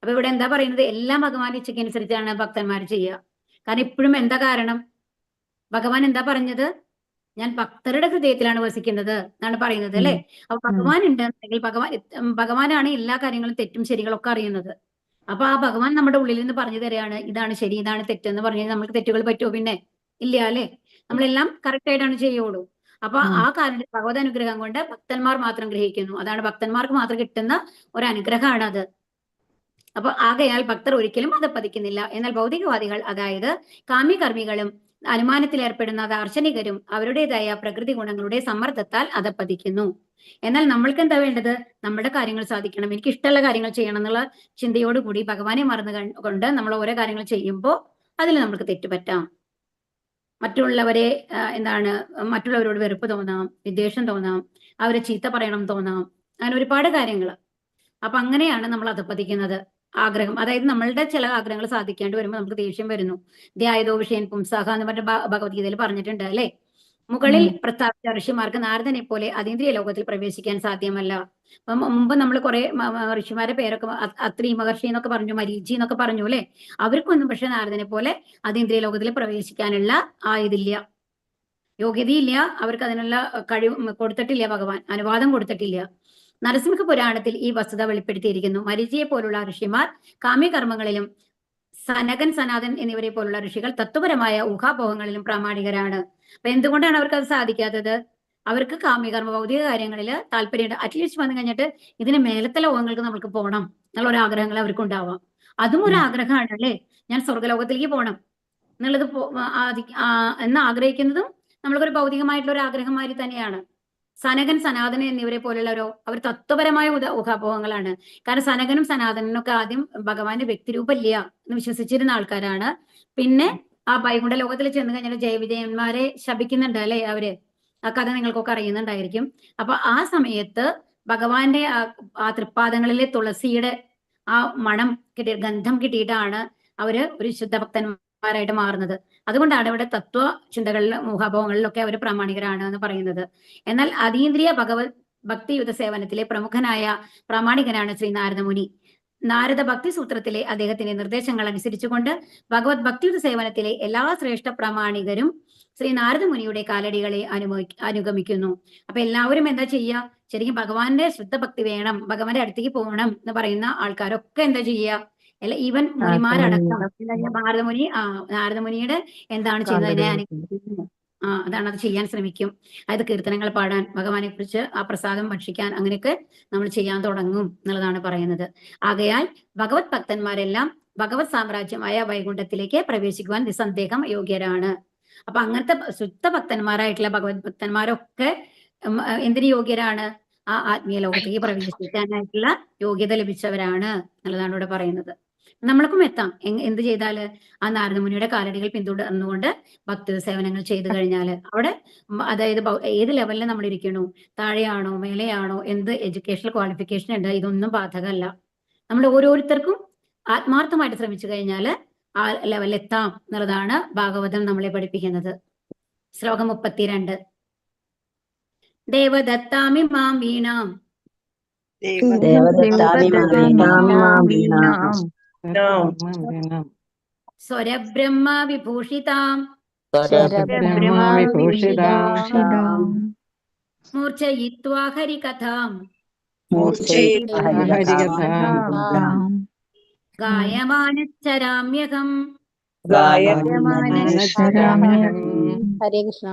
അപ്പൊ ഇവിടെ എന്താ പറയുന്നത്? എല്ലാം ഭഗവാന്റെ ഇച്ഛയ്ക്കനുസരിച്ചാണ് ഭക്തന്മാർ ചെയ്യുക. കാരണം ഇപ്പോഴും എന്താ കാരണം? ഭഗവാൻ എന്താ പറഞ്ഞത്? ഞാൻ ഭക്തരുടെ ഹൃദയത്തിലാണ് വസിക്കുന്നത് എന്നാണ് പറയുന്നത്, അല്ലെ? അപ്പൊ ഭഗവാൻ ഉണ്ടെന്നുണ്ടെങ്കിൽ ഭഗവാനാണ് എല്ലാ കാര്യങ്ങളും തെറ്റും ശരികളൊക്കെ അറിയുന്നത്. അപ്പൊ ആ ഭഗവാൻ നമ്മുടെ ഉള്ളിൽ നിന്ന് പറഞ്ഞു തരികയാണ്, ഇതാണ് ശരി, ഇതാണ് തെറ്റെന്ന് പറഞ്ഞാൽ നമുക്ക് തെറ്റുകൾ പറ്റുമോ? പിന്നെ ഇല്ല, അല്ലെ? നമ്മളെല്ലാം കറക്റ്റ് ആയിട്ടാണ് ചെയ്യുള്ളൂ. അപ്പൊ ആ കാരണം ഭഗവത് അനുഗ്രഹം കൊണ്ട് ഭക്തന്മാർ മാത്രം ഗ്രഹിക്കുന്നു. അതാണ് ഭക്തന്മാർക്ക് മാത്രം കിട്ടുന്ന ഒരു അനുഗ്രഹമാണ് അത്. അപ്പൊ ആകയാൽ ഭക്തർ ഒരിക്കലും അധപ്പതിക്കുന്നില്ല. എന്നാൽ ഭൗതികവാദികൾ, അതായത് കാമ്യകർമ്മികളും അനുമാനത്തിൽ ഏർപ്പെടുന്ന ദാർശനികരും അവരുടേതായ പ്രകൃതി ഗുണങ്ങളുടെ സമ്മർദ്ദത്താൽ അധപ്പതിക്കുന്നു. എന്നാൽ നമ്മൾക്ക് എന്താ വേണ്ടത്? നമ്മുടെ കാര്യങ്ങൾ സാധിക്കണം, എനിക്ക് ഇഷ്ടമുള്ള കാര്യങ്ങൾ ചെയ്യണം എന്നുള്ള ചിന്തയോടുകൂടി ഭഗവാനെ മറന്നു കൊണ്ട് നമ്മൾ ഓരോ കാര്യങ്ങൾ ചെയ്യുമ്പോൾ അതിൽ നമുക്ക് തെറ്റുപറ്റാം. മറ്റുള്ളവരെ മറ്റുള്ളവരോട് വെറുപ്പ് തോന്നാം, വിദ്വേഷം തോന്നാം, അവരെ ചീത്ത പറയണം തോന്നാം, അങ്ങനെ ഒരുപാട് കാര്യങ്ങൾ. അപ്പൊ അങ്ങനെയാണ് നമ്മൾ അധപ്പതിക്കുന്നത്. ആഗ്രഹം, അതായത് നമ്മളുടെ ചില ആഗ്രഹങ്ങൾ സാധിക്കേണ്ടി വരുമ്പോൾ നമുക്ക് ദേഷ്യം വരുന്നു. ധ്യായതോ വിഷയൻ പുംസഹ എന്ന് പറഞ്ഞ ഭഗവത്ഗീതയിൽ പറഞ്ഞിട്ടുണ്ട്, അല്ലെ? മുകളിൽ പ്രസ്താവിച്ച ഋഷിമാർക്ക് നാരദനെ പോലെ അതീന്ദ്രിയ ലോകത്തിൽ പ്രവേശിക്കാൻ സാധ്യമല്ല. അപ്പം മുമ്പ് നമ്മൾ കുറെ ഋഷിമാരുടെ പേരൊക്കെ അത്രി മഹർഷി എന്നൊക്കെ പറഞ്ഞു, മരീചി എന്നൊക്കെ പറഞ്ഞു, അല്ലെ? അവർക്കൊന്നും പക്ഷെ നാരദനെ പോലെ അതീന്ദ്രിയ ലോകത്തിൽ പ്രവേശിക്കാനുള്ള ഇതില്ല, യോഗ്യതയില്ല. അവർക്ക് അതിനുള്ള കഴിവ് കൊടുത്തിട്ടില്ല, ഭഗവാൻ അനുവാദം കൊടുത്തിട്ടില്ല. നരസിംഹ പുരാണത്തിൽ ഈ വസ്തുത വെളിപ്പെടുത്തിയിരിക്കുന്നു. മരീചിയെ പോലുള്ള ഋഷിമാർ കാമ്യകർമ്മങ്ങളിലും സനകൻ, സനാതൻ എന്നിവരെ പോലുള്ള ഋഷികൾ തത്വപരമായ ഊഹാപോഹങ്ങളിലും പ്രാമാണികരാണ്. അപ്പൊ എന്തുകൊണ്ടാണ് അവർക്ക് അത് സാധിക്കാത്തത്? അവർക്ക് കാമ്യകർമ്മ ഭൗതിക കാര്യങ്ങളിൽ താല്പര്യമുണ്ട്. അറ്റ്ലീസ്റ്റ് വന്നു കഴിഞ്ഞിട്ട് ഇതിന് മേലത്തെ ലോകങ്ങൾക്ക് നമുക്ക് പോകണം എന്നുള്ള ഒരു ആഗ്രഹങ്ങൾ അവർക്ക് ഉണ്ടാവാം. അതും ഒരു ആഗ്രഹമാണ്, അല്ലെ? ഞാൻ സ്വർഗ്ഗലോകത്തിലേക്ക് പോകണം എന്നുള്ളത് എന്ന് ആഗ്രഹിക്കുന്നതും നമ്മൾക്കൊരു ഭൗതികമായിട്ടുള്ള ഒരു ആഗ്രഹമാതിരി തന്നെയാണ്. സനകൻ, സനാതനൻ എന്നിവരെ പോലുള്ളവരോ അവർ തത്വപരമായ ഊഹാപോഹങ്ങളാണ്. കാരണം സനകനും സനാതനനും ഒക്കെ ആദ്യം ഭഗവാന്റെ വ്യക്തിരൂപമില്ല എന്ന് വിശ്വസിച്ചിരുന്ന ആൾക്കാരാണ്. പിന്നെ ആ വൈകുണ്ഠ ലോകത്തിൽ ചെന്ന് കഴിഞ്ഞാൽ ജയവിജയന്മാരെ ശപിക്കുന്നുണ്ട്, അല്ലെ? അവര് ആ കഥ നിങ്ങൾക്കൊക്കെ അറിയുന്നുണ്ടായിരിക്കും. അപ്പൊ ആ സമയത്ത് ഭഗവാന്റെ ആ തൃപ്പാദങ്ങളിലെ തുളസിയുടെ ആ മണം ഗന്ധം കിട്ടിയിട്ടാണ് അവര് ഒരു ശുദ്ധ ഭക്തന്മാരായിട്ട് മാറുന്നത്. അതുകൊണ്ടാണ് ഇവിടെ തത്വ ചിന്തകളിലും ഊഹാഭവങ്ങളിലൊക്കെ അവർ പ്രാമാണികരാണ് എന്ന് പറയുന്നത്. എന്നാൽ അതീന്ദ്രിയ ഭഗവത് ഭക്തിയുത സേവനത്തിലെ പ്രമുഖനായ പ്രാമാണികനാണ് ശ്രീ നാരദമുനി. നാരദ ഭക്തി സൂത്രത്തിലെ അദ്ദേഹത്തിന്റെ നിർദ്ദേശങ്ങൾ അനുസരിച്ചുകൊണ്ട് ഭഗവത് ഭക്തിയുത സേവനത്തിലെ എല്ലാ ശ്രേഷ്ഠ പ്രാമാണികരും ശ്രീ നാരദമുനിയുടെ കാലടികളെ അനുഗമിക്കുന്നു. അപ്പൊ എല്ലാവരും എന്താ ചെയ്യുക? ശരിക്കും ഭഗവാന്റെ ശുദ്ധ ഭക്തി വേണം, ഭഗവാന്റെ അടുത്തേക്ക് പോകണം എന്ന് പറയുന്ന ആൾക്കാരൊക്കെ എന്താ ചെയ്യുക? അല്ല, ഈവൻ മുനിമാരടക്കം നാരദമുനിയുടെ എന്താണ് ചെയ്യുന്നത് അനുഗ്രഹിക്കുന്നു. അതാണ് അത് ചെയ്യാൻ ശ്രമിക്കും. അതായത് കീർത്തനങ്ങൾ പാടാൻ, ഭഗവാനെ കുറിച്ച് ആ പ്രസാദം ഭക്ഷിക്കാൻ, അങ്ങനെയൊക്കെ നമ്മൾ ചെയ്യാൻ തുടങ്ങും എന്നുള്ളതാണ് പറയുന്നത്. ആകയാൽ ഭഗവത് ഭക്തന്മാരെല്ലാം ഭഗവത് സാമ്രാജ്യമായ വൈകുണ്ഠത്തിലേക്ക് പ്രവേശിക്കുവാൻ നിസ്സന്ദേഹം യോഗ്യരാണ്. അപ്പൊ അങ്ങനത്തെ ശുദ്ധ ഭക്തന്മാരായിട്ടുള്ള ഭഗവത് ഭക്തന്മാരൊക്കെ എന്തിന് യോഗ്യരാണ്? ആ ആത്മീയ ലോകത്തേക്ക് പ്രവേശിക്കാനായിട്ടുള്ള യോഗ്യത ലഭിച്ചവരാണ് എന്നുള്ളതാണ് ഇവിടെ പറയുന്നത്. നമ്മൾക്കും എത്താം. എന്ത് ചെയ്താല്? ആ നാരദമുനിയുടെ കാലടികൾ പിന്തുടർന്നുകൊണ്ട് ഭക്തി സേവനങ്ങൾ ചെയ്തു കഴിഞ്ഞാല് അവിടെ, അതായത് ഏത് ലെവലിൽ നമ്മൾ ഇരിക്കണു, താഴെയാണോ മേലെയാണോ, എന്ത് എഡ്യൂക്കേഷണൽ ക്വാളിഫിക്കേഷൻ ഉണ്ട്, ഇതൊന്നും ബാധകമല്ല. നമ്മൾ ഓരോരുത്തർക്കും ആത്മാർത്ഥമായിട്ട് ശ്രമിച്ചു കഴിഞ്ഞാല് ആ ലെവലിൽ എത്താം എന്നുള്ളതാണ് ഭാഗവതം നമ്മളെ പഠിപ്പിക്കുന്നത്. ശ്ലോകം 32. ദേവദത്താമി മാം വീണാം സ്വരബ്രഹ്മ വിഭൂഷിതാം മൂർച്ഛയിത്വാ ഹരികഥാം ഗായമാനശ്ചരാമ്യഹം. ഹരേ കൃഷ്ണ.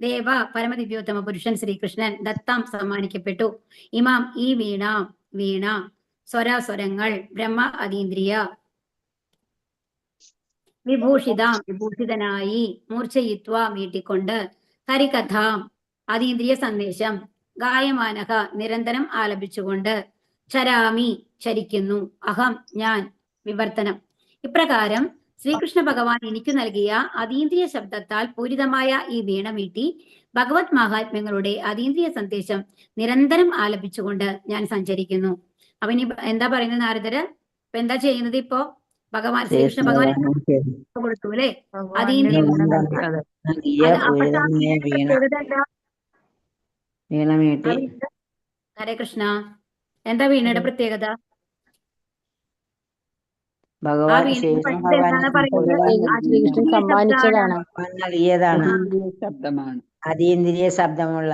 ദേവ പരമദിവ്യോത്തമ പുരുഷൻ ശ്രീകൃഷ്ണൻ ദത്താം സമ്മാനിക്കപ്പെട്ടു. ഇമാം ഈ വീണ സ്വരങ്ങൾ, ബ്രഹ്മ അതീന്ദ്രിയ, വിഭൂഷിതനായി, മൂർച്ഛയിത്വ മീട്ടിക്കൊണ്ട്, ഹരികഥാം അതീന്ദ്രിയ സന്ദേശം, ഗായമാനഹ നിരന്തരം ആലപിച്ചുകൊണ്ട്, ചരാമി ചരിക്കുന്നു, അഹം ഞാൻ, വിവർത്തനം. ഇപ്രകാരം ശ്രീകൃഷ്ണ ഭഗവാൻ എനിക്ക് നൽകിയ അതീന്ദ്രിയ ശബ്ദത്താൽ പൂരിതമായ ഈ വീണ മീട്ടി ഭഗവത് മഹാത്മ്യങ്ങളുടെ അതീന്ദ്രിയ സന്ദേശം നിരന്തരം ആലപിച്ചുകൊണ്ട് ഞാൻ സഞ്ചരിക്കുന്നു. അപ്പൊ ഇനി എന്താ പറയുന്നത് നാരദര്? ഇപ്പൊ എന്താ ചെയ്യുന്നത്? ഇപ്പോ ഭഗവാൻ ശ്രീകൃഷ്ണ ഭഗവാൻ കൊടുത്തു അല്ലെ? അതീന്ദ്രിയ അതെ. അപ്പോഴത്തെ പ്രത്യേകത എന്താ? വീണമീട്ടി ഹരേ കൃഷ്ണ. എന്താ വീണയുടെ പ്രത്യേകത? ആ ഭഗവാൻ വീണയുടെ പഠിച്ചത് എന്താണ് പറയുന്നത്? ശ്രീകൃഷ്ണൻ സമ്മാനിച്ചതാണ്. നൽകിയതാണ്. ശബ്ദമാണ്. അതീന്ദ്രിയ ശബ്ദമുള്ള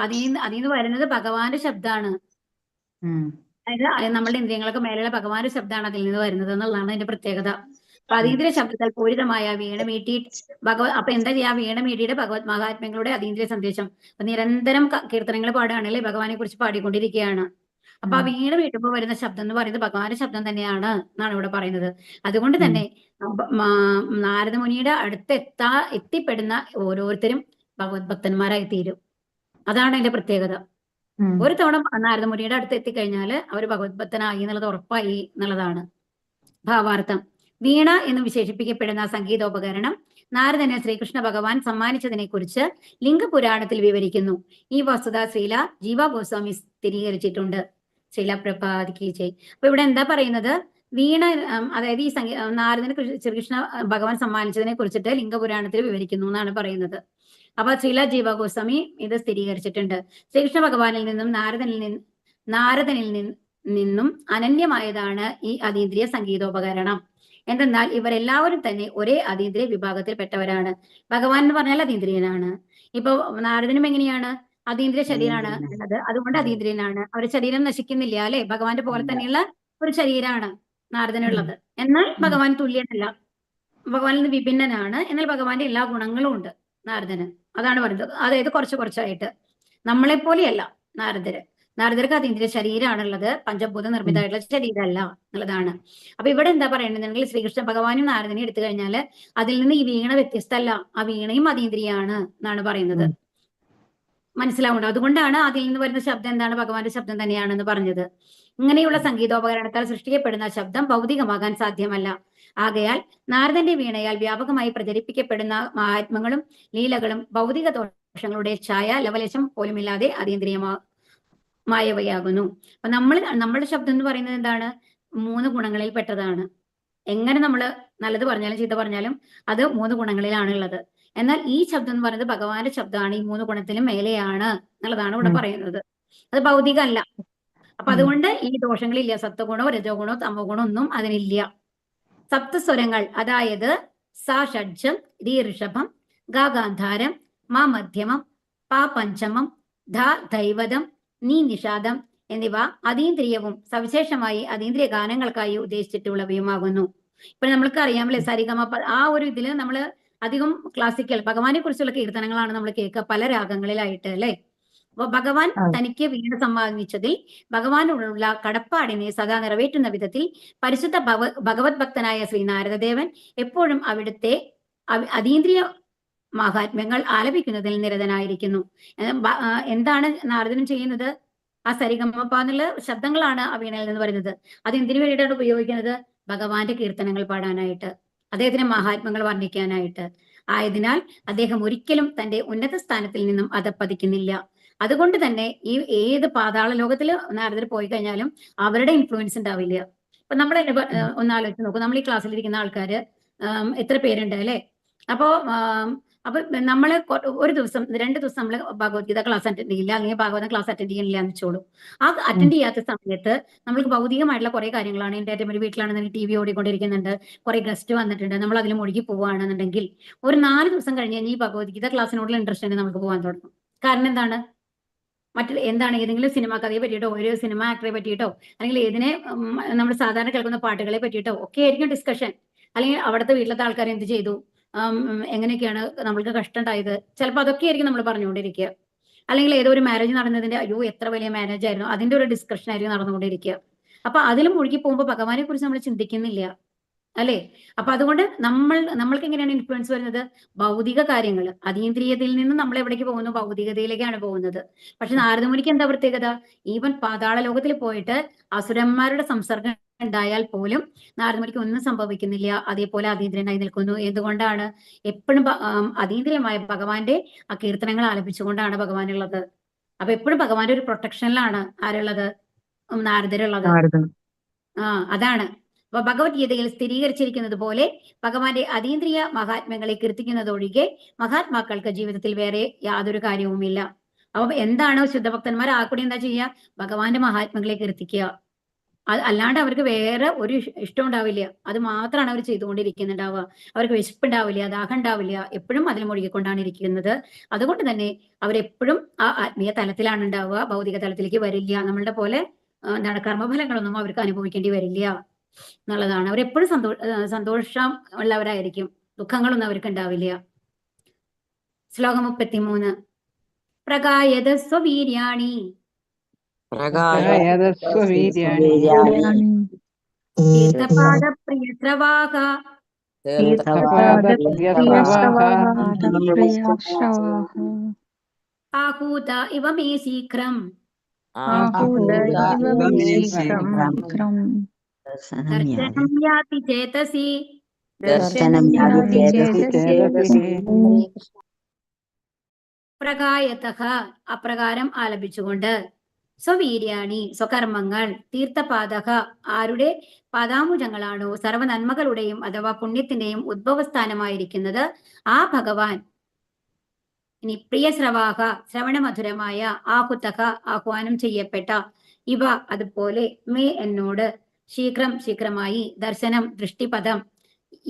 അതീന്ന് വരുന്നത് ഭഗവാന്റെ ശബ്ദമാണ്. അതായത് നമ്മളുടെ ഇന്ദ്രിയങ്ങൾക്ക് മേലുള്ള ഭഗവാന്റെ ശബ്ദമാണ് അതിൽ നിന്ന് വരുന്നത് എന്നുള്ളതാണ് അതിന്റെ പ്രത്യേകത. അപ്പൊ അതീന്ദ്രിയ ശബ്ദത്താൽ പൂരിതമായ വീണ മീട്ടി അപ്പൊ എന്താ ചെയ്യാ? വീണ മീട്ടിയുടെ ഭഗവത് മഹാത്മ്യങ്ങളുടെ അതീന്ദ്രിയ സന്ദേശം. അപ്പൊ നിരന്തരം കീർത്തനങ്ങൾ പാടുകയാണല്ലേ, ഭഗവാനെ കുറിച്ച് പാടിക്കൊണ്ടിരിക്കുകയാണ്. അപ്പൊ ആ വീണ വീട്ടുമ്പോൾ വരുന്ന ശബ്ദം എന്ന് പറയുന്നത് ഭഗവാന്റെ ശബ്ദം തന്നെയാണ് എന്നാണ് ഇവിടെ പറയുന്നത്. അതുകൊണ്ട് തന്നെ നാരദ മുനിയുടെ അടുത്ത് എത്തിപ്പെടുന്ന ഓരോരുത്തരും ഭഗവത് ഭക്തന്മാരായി തീരും. അതാണ് അതിന്റെ പ്രത്യേകത. ഒരു തവണ നാരദ മുനിയുടെ അടുത്ത് എത്തിക്കഴിഞ്ഞാൽ അവർ ഭഗവത് ഭക്തനായി എന്നുള്ളത് ഉറപ്പായി എന്നുള്ളതാണ് ഭാവാർത്ഥം. വീണ എന്ന് വിശേഷിപ്പിക്കപ്പെടുന്ന സംഗീതോപകരണം നാരദന് ശ്രീകൃഷ്ണ ഭഗവാൻ സമ്മാനിച്ചതിനെ കുറിച്ച് ലിംഗപുരാണത്തിൽ വിവരിക്കുന്നു. ഈ വസ്തുത ശ്രീല ജീവ ഗോസ്വാമി സ്ഥിരീകരിച്ചിട്ടുണ്ട്. ശ്രീല പ്രഭാതിക്ക് ജയ്. അപ്പൊ ഇവിടെ എന്താ പറയുന്നത്? വീണ അതായത് ഈ നാരദന് ശ്രീകൃഷ്ണ ഭഗവാൻ സമ്മാനിച്ചതിനെ കുറിച്ചിട്ട് ലിംഗപുരാണത്തിൽ വിവരിക്കുന്നു എന്നാണ് പറയുന്നത്. അപ്പൊ ശ്രീല ജീവ ഗോസ്വാമി ഇത് സ്ഥിരീകരിച്ചിട്ടുണ്ട്. ശ്രീകൃഷ്ണ ഭഗവാനിൽ നിന്നും നാരദനിൽ നിന്നും അനന്യമായതാണ് ഈ അതീന്ദ്രിയ സംഗീതോപകരണം. എന്തെന്നാൽ ഇവരെല്ലാവരും തന്നെ ഒരേ അതീന്ദ്രിയ വിഭാഗത്തിൽപ്പെട്ടവരാണ്. ഭഗവാൻ എന്ന് പറഞ്ഞാൽ അതീന്ദ്രിയനാണ്. ഇപ്പൊ നാരദനും എങ്ങനെയാണ്? അതീന്ദ്രിയ ശരീരമാണ് ഉള്ളത്, അതുകൊണ്ട് അതീന്ദ്രിയനാണ്. അവരുടെ ശരീരം നശിക്കുന്നില്ല അല്ലെ? ഭഗവാന്റെ പോലെ തന്നെയുള്ള ഒരു ശരീരമാണ് നാരദനുള്ളത്. എന്നാൽ ഭഗവാൻ തുല്യനല്ല, ഭഗവാനിൽ നിന്ന് വിഭിന്നനാണ്. എന്നാൽ ഭഗവാന്റെ എല്ലാ ഗുണങ്ങളും ഉണ്ട് നാരദന്. അതാണ് പറയുന്നത്. അതായത് കുറച്ചായിട്ട് നമ്മളെപ്പോലെയല്ല നാരദർക്ക് അതീന്ദ്രിയ ശരീരമാണുള്ളത്, പഞ്ചഭൂത നിർമ്മിതമായിട്ടുള്ള ശരീരമല്ല എന്നുള്ളതാണ്. അപ്പൊ ഇവിടെ എന്താ പറയുന്നുണ്ടെങ്കിൽ ശ്രീകൃഷ്ണ ഭഗവാനും നാരദനെയും എടുത്തു കഴിഞ്ഞാൽ അതിൽ നിന്ന് ഈ വീണ വ്യത്യസ്തമല്ല, ആ വീണയും അതീന്ദ്രിയാണ് എന്നാണ് പറയുന്നത്. മനസ്സിലാവുണ്ടോ? അതുകൊണ്ടാണ് അതിൽ നിന്ന് വരുന്ന ശബ്ദം എന്താണ്? ഭഗവാന്റെ ശബ്ദം തന്നെയാണെന്ന് പറഞ്ഞത്. ഇങ്ങനെയുള്ള സംഗീതോപകരണത്താൽ സൃഷ്ടിക്കപ്പെടുന്ന ശബ്ദം ഭൗതികമാകാൻ സാധ്യമല്ല. ആകയാൽ നാരദന്റെ വീണയാൽ വ്യാപകമായി പ്രചരിപ്പിക്കപ്പെടുന്ന മഹാത്മ്യങ്ങളും ലീലകളും ഭൗതിക ദോഷങ്ങളുടെ ഛായ ലവലേശം പോലുമില്ലാതെ അതീന്ദ്രിയമായവയാകുന്നു. അപ്പൊ നമ്മളുടെ ശബ്ദം എന്ന് പറയുന്നത് എന്താണ്? 3 ഗുണങ്ങളിൽ പെട്ടതാണ്. എങ്ങനെ നമ്മൾ നല്ലത് പറഞ്ഞാലും ചീത്ത പറഞ്ഞാലും അത് 3 ഗുണങ്ങളിലാണുള്ളത്. എന്നാൽ ഈ ശബ്ദം എന്ന് പറയുന്നത് ഭഗവാന്റെ ശബ്ദമാണ്, ഈ 3 ഗുണത്തിലും മേലെയാണ് എന്നുള്ളതാണ് ഇവിടെ പറയുന്നത്. അത് ഭൗതികമല്ല. അപ്പൊ അതുകൊണ്ട് ഈ ദോഷങ്ങളില്ല. സത്വഗുണോ രജോ ഗുണോ തമോ ഗുണോ ഒന്നും അതിനില്ല. സപ്തസ്വരങ്ങൾ, അതായത് സ ഷഡ്ജം, രി ഋഷഭം, ഗ ഗാന്ധാരം, മ മധ്യമം, പ പഞ്ചമം, ധ ദൈവതം, നീ നിഷാദം എന്നിവ അതീന്ദ്രിയവും സവിശേഷമായി അതീന്ദ്രിയ ഗാനങ്ങൾക്കായി ഉദ്ദേശിച്ചിട്ടുള്ളവയുമാകുന്നു. ഇപ്പൊ നമ്മൾക്ക് അറിയാമല്ലേ, സരിഗമ ആ ഒരു ഇതില് നമ്മള് അധികം ക്ലാസിക്കൽ ഭഗവാനെ കുറിച്ചുള്ള കീർത്തനങ്ങളാണ് നമ്മൾ കേൾക്കുക പല രാഗങ്ങളിലായിട്ട് അല്ലെ. അപ്പൊ ഭഗവാൻ തനിക്ക് വീണ സമ്മാനിച്ചതിൽ ഭഗവാനോടുള്ള കടപ്പാടിനെ സദാ നിറവേറ്റുന്ന വിധത്തിൽ പരിശുദ്ധ ഭഗവത് ഭക്തനായ ശ്രീ നാരദദേവൻ എപ്പോഴും അവിടുത്തെ അതീന്ദ്രിയ മഹാത്മ്യങ്ങൾ ആലപിക്കുന്നതിൽ നിരതനായിരിക്കുന്നു. എന്താണ് നാരദനും ചെയ്യുന്നത്? ആ സരിഗമപ എന്നുള്ള ശബ്ദങ്ങളാണ് ആ വീണയിൽ നിന്ന് വരുന്നത്. അത് എന്തിനു വേണ്ടിയിട്ടാണ് ഉപയോഗിക്കുന്നത്? ഭഗവാന്റെ കീർത്തനങ്ങൾ പാടാനായിട്ട്, അദ്ദേഹത്തിന്റെ മഹാത്മ്യങ്ങൾ വർണ്ണിക്കാനായിട്ട്. ആയതിനാൽ അദ്ദേഹം ഒരിക്കലും തന്റെ ഉന്നത സ്ഥാനത്തിൽ നിന്നും അധപ്പതിക്കുന്നില്ല. അതുകൊണ്ട് തന്നെ ഈ ഏത് പാതാള ലോകത്തിൽ നാരദർ പോയി കഴിഞ്ഞാലും അവരുടെ ഇൻഫ്ലുവൻസ് ഉണ്ടാവില്ല. ഇപ്പൊ നമ്മൾ ഒന്നാലോചിച്ച് നോക്കൂ, നമ്മൾ ഈ ക്ലാസ്സിലിരിക്കുന്ന ആൾക്കാര് എത്ര പേരുണ്ട് അല്ലെ? അപ്പോ നമ്മൾ ഒരു ദിവസം 2 ദിവസം നമ്മൾ ഭഗവത്ഗീത ക്ലാസ് അറ്റൻഡ് ചെയ്യില്ല, അല്ലെങ്കിൽ ഭാഗവതം ക്ലാസ് അറ്റൻഡ് ചെയ്യുന്നില്ല എന്ന് വെച്ചോളൂ. ആ അറ്റൻഡ് ചെയ്യാത്ത സമയത്ത് നമ്മൾക്ക് ഭൗതികമായിട്ടുള്ള കുറെ കാര്യങ്ങളാണ്. എൻ്റെ ഒരു വീട്ടിലാണെന്നുണ്ടെങ്കിൽ TV ഓടിക്കൊണ്ടിരിക്കുന്നുണ്ട്, കുറെ ഗസ്റ്റ് വന്നിട്ടുണ്ട്, നമ്മൾ അതിൽ മുഴുകി പോവുകയാണെന്നുണ്ടെങ്കിൽ ഒരു 4 ദിവസം കഴിഞ്ഞ് ഈ ഭഗവത്ഗീത ക്ലാസ്സിനോടുള്ള ഇൻട്രസ്റ്റ് തന്നെ നമുക്ക് പോകാൻ തുടങ്ങും. കാരണം എന്താണ്? എന്താണ് ഏതെങ്കിലും സിനിമ കഥയെ പറ്റിയിട്ടോ ഒരു സിനിമ ആക്ടറെ പറ്റിയിട്ടോ അല്ലെങ്കിൽ ഏതിനെ നമ്മൾ സാധാരണ കേൾക്കുന്ന പാട്ടുകളെ പറ്റിയിട്ടോ ഒക്കെ ആയിരിക്കും ഡിസ്കഷൻ. അല്ലെങ്കിൽ അവിടുത്തെ വീട്ടിലത്തെ ആൾക്കാർ എന്ത് ചെയ്തു, എങ്ങനെയൊക്കെയാണ് നമ്മൾക്ക് കഷ്ടം ഉണ്ടായത്, ചിലപ്പോൾ അതൊക്കെ ആയിരിക്കും നമ്മൾ പറഞ്ഞുകൊണ്ടിരിക്കുക. അല്ലെങ്കിൽ ഏതോ ഒരു മാരേജ് നടന്നതിന്റെ അയ്യോ എത്ര വലിയ മാരേജ് ആയിരുന്നു, അതിന്റെ ഒരു ഡിസ്കഷൻ ആയിരിക്കും നടന്നുകൊണ്ടിരിക്കുക. അപ്പൊ അതിലും മുഴുകി പോകുമ്പോൾ ഭഗവാനെ കുറിച്ച് നമ്മൾ ചിന്തിക്കുന്നില്ല അല്ലെ. അപ്പൊ അതുകൊണ്ട് നമ്മൾക്ക് എങ്ങനെയാണ് ഇൻഫ്ലുവൻസ് വരുന്നത്? ഭൗതിക കാര്യങ്ങൾ, അതീന്ദ്രിയതയിൽ നിന്ന് നമ്മൾ എവിടേക്ക് പോകുന്നു? ഭൗതികതയിലേക്കാണ് പോകുന്നത്. പക്ഷെ നാരദമുനിക്ക് എന്താ പ്രത്യേകത? ഈവൻ പാതാള ലോകത്തിൽ പോയിട്ട് അസുരന്മാരുടെ സംസർഗം ഉണ്ടായാൽ പോലും നാരദമുനിക്ക് ഒന്നും സംഭവിക്കുന്നില്ല, അതേപോലെ അതീന്ദ്രിയനായി നിൽക്കുന്നു. എന്തുകൊണ്ടാണ്? എപ്പോഴും അതീന്ദ്രിയമായ ഭഗവാന്റെ ആ കീർത്തനങ്ങൾ ആലപിച്ചുകൊണ്ടാണ് ഭഗവാനുള്ളത്. അപ്പൊ എപ്പോഴും ഭഗവാന്റെ ഒരു പ്രൊട്ടക്ഷനിലാണ് ആരുള്ളത്? നാരദരുള്ളത്. അതാണ്. അപ്പൊ ഭഗവത്ഗീതയിൽ സ്ഥിരീകരിച്ചിരിക്കുന്നത് പോലെ ഭഗവാന്റെ അതീന്ദ്രിയ മഹാത്മ്യങ്ങളെ കീർത്തിക്കുന്നതൊഴികെ മഹാത്മാക്കൾക്ക് ജീവിതത്തിൽ വേറെ യാതൊരു കാര്യവുമില്ല. അപ്പൊ എന്താണ് ശുദ്ധഭക്തന്മാർ ആ കൂടി എന്താ ചെയ്യുക? ഭഗവാന്റെ മഹാത്മ്യങ്ങളെ കീർത്തിക്കുക. അല്ലാണ്ട് അവർക്ക് വേറെ ഒരു ഇഷ്ടം ഉണ്ടാവില്ല. അത് മാത്രമാണ് അവർ ചെയ്തുകൊണ്ടിരിക്കുന്നുണ്ടാവുക. അവർക്ക് വിശപ്പുണ്ടാവില്ല, ദാഹം ഉണ്ടാവില്ല, എപ്പോഴും അതിൽ മുഴുകിക്കൊണ്ടാണ് ഇരിക്കുന്നത്. അതുകൊണ്ട് തന്നെ അവരെപ്പോഴും ആ ആത്മീയ തലത്തിലാണ് ഉണ്ടാവുക, ഭൗതിക തലത്തിലേക്ക് വരില്ല. നമ്മളുടെ പോലെ എന്താണ് കർമ്മഫലങ്ങളൊന്നും അവർക്ക് അനുഭവിക്കേണ്ടി വരില്ല എന്നുള്ളതാണ്. അവരെപ്പോഴും സന്തോഷം ഉള്ളവരായിരിക്കും, ദുഃഖങ്ങളൊന്നും അവർക്ക് ഉണ്ടാവില്ല. ശ്ലോകം 33. പ്രകായത സ്വവീര്യാണി പ്രകായതസ്വവീര്യാണി തീർത്ഥപാദ പ്രിയസ്രവാഹ ആഹൂത ഇവ മേ ശീഘ്രം ദർശനം യാതി ചേതസി. പ്രകായതഃ അപ്രകാരം ആലപിച്ചുകൊണ്ട്, സ്വവീര്യാണി സ്വകർമ്മങ്ങൾ, തീർത്ഥപാദക ആരുടെ പാദാമുജങ്ങളാണോ സർവ്വ നന്മകളുടെയും അഥവാ പുണ്യത്തിന്റെയും ഉദ്ഭവസ്ഥാനമായിരിക്കുന്നത് ആ ഭഗവാൻ. ഇനി പ്രിയശ്രവാഹ ശ്രവണമധുരമായ, ആഹുതക ആഹ്വാനം ചെയ്യപ്പെട്ട, ഇവ അതുപോലെ, മേ എന്നോട്, ശീഘ്രം ശീഘ്രമായി, ദർശനം ദൃഷ്ടിപദം,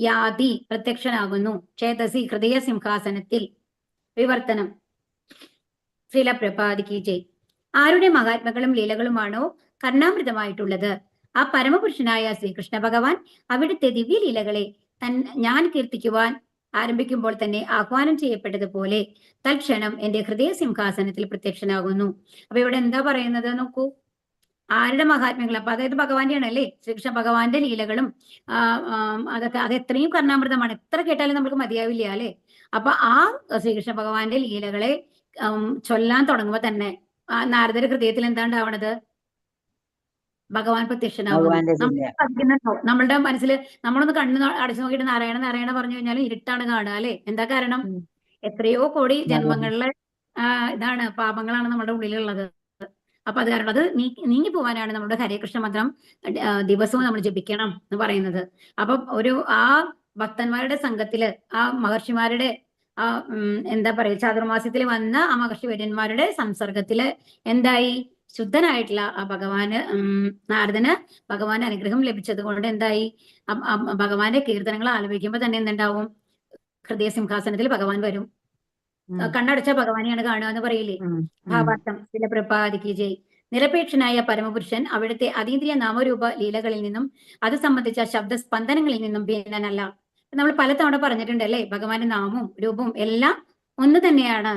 യാതി പ്രത്യക്ഷനാകുന്നു, ചേതസി ഹൃദയ സിംഹാസനത്തിൽ. വിവർത്തനം. ശ്രീല പ്രഭാതിക്ക് ജയ്. ആരുടെ മഹാത്മകളും ലീലകളുമാണോ കർണാമൃതമായിട്ടുള്ളത് ആ പരമപുരുഷനായ ശ്രീകൃഷ്ണ ഭഗവാൻ അവിടുത്തെ ദിവ്യലീലകളെ ഞാൻ കീർത്തിക്കുവാൻ ആരംഭിക്കുമ്പോൾ തന്നെ ആഹ്വാനം ചെയ്യപ്പെട്ടതുപോലെ തൽക്ഷണം എന്റെ ഹൃദയ സിംഹാസനത്തിൽ പ്രത്യക്ഷനാകുന്നു. അപ്പൊ ഇവിടെ എന്താ പറയുന്നത് നോക്കൂ, ആരുടെ മഹാത്മ്യങ്ങൾ? അപ്പൊ അതായത് ഭഗവാന്റെയാണ് അല്ലേ, ശ്രീകൃഷ്ണ ഭഗവാന്റെ ലീലകളും അതൊക്കെ അത് എത്രയും കർണാമൃതമാണ്. എത്ര കേട്ടാലും നമുക്ക് മതിയാവില്ല അല്ലെ. അപ്പൊ ആ ശ്രീകൃഷ്ണ ഭഗവാന്റെ ലീലകളെ ചൊല്ലാൻ തുടങ്ങുമ്പോ തന്നെ നാരദര ഹൃദയത്തിൽ എന്താ ഉണ്ടാവണത്? ഭഗവാൻ പ്രത്യക്ഷനാവുന്നു. നമ്മളുടെ മനസ്സിൽ നമ്മളൊന്ന് കണ്ണ് അടച്ചു നോക്കിയിട്ട് നാരായണ നാരായണ പറഞ്ഞു കഴിഞ്ഞാൽ ഇരുട്ടാണ് കാണുക അല്ലെ. എന്താ കാരണം? എത്രയോ കോടി ജന്മങ്ങളിലെ ഇതാണ് പാപങ്ങളാണ് നമ്മുടെ ഉള്ളിലുള്ളത്. അപ്പൊ അത് കാരണം അത് നീങ്ങി പോവാനാണ് നമ്മുടെ ഹരേകൃഷ്ണ മന്ത്രം ദിവസവും നമ്മൾ ജപിക്കണം എന്ന് പറയുന്നത്. അപ്പൊ ആ ഭക്തന്മാരുടെ സംഘത്തില് ആ മഹർഷിമാരുടെ എന്താ പറയുക, ചാതുർമാസ്യത്തിൽ വന്ന ആ മഹർഷിവര്യന്മാരുടെ സംസർഗത്തില് എന്തായി, ശുദ്ധനായിട്ടുള്ള ആ ഭഗവാന് നാരദന് ഭഗവാന്റെ അനുഗ്രഹം ലഭിച്ചത് കൊണ്ട് എന്തായി, ഭഗവാന്റെ കീർത്തനങ്ങൾ ആലപിക്കുമ്പോ തന്നെ എന്തുണ്ടാവും? ഹൃദയ സിംഹാസനത്തിൽ ഭഗവാൻ വരും. കണ്ണടച്ച ഭഗവാനെയാണ് കാണുക എന്ന് പറയില്ലേ. ഭാവാർത്ഥം. ചില പ്രഭാതിക്ക് ജയ്. നിരപേക്ഷനായ പരമപുരുഷൻ അവിടുത്തെ അതീന്ദ്രിയ നാമരൂപ ലീലകളിൽ നിന്നും അത് സംബന്ധിച്ച ശബ്ദസ്പന്ദനങ്ങളിൽ നിന്നും ഭിന്നനല്ല. നമ്മൾ പലതവണ പറഞ്ഞിട്ടുണ്ട് അല്ലേ, ഭഗവാന്റെ നാമവും രൂപവും എല്ലാം ഒന്ന് തന്നെയാണ്.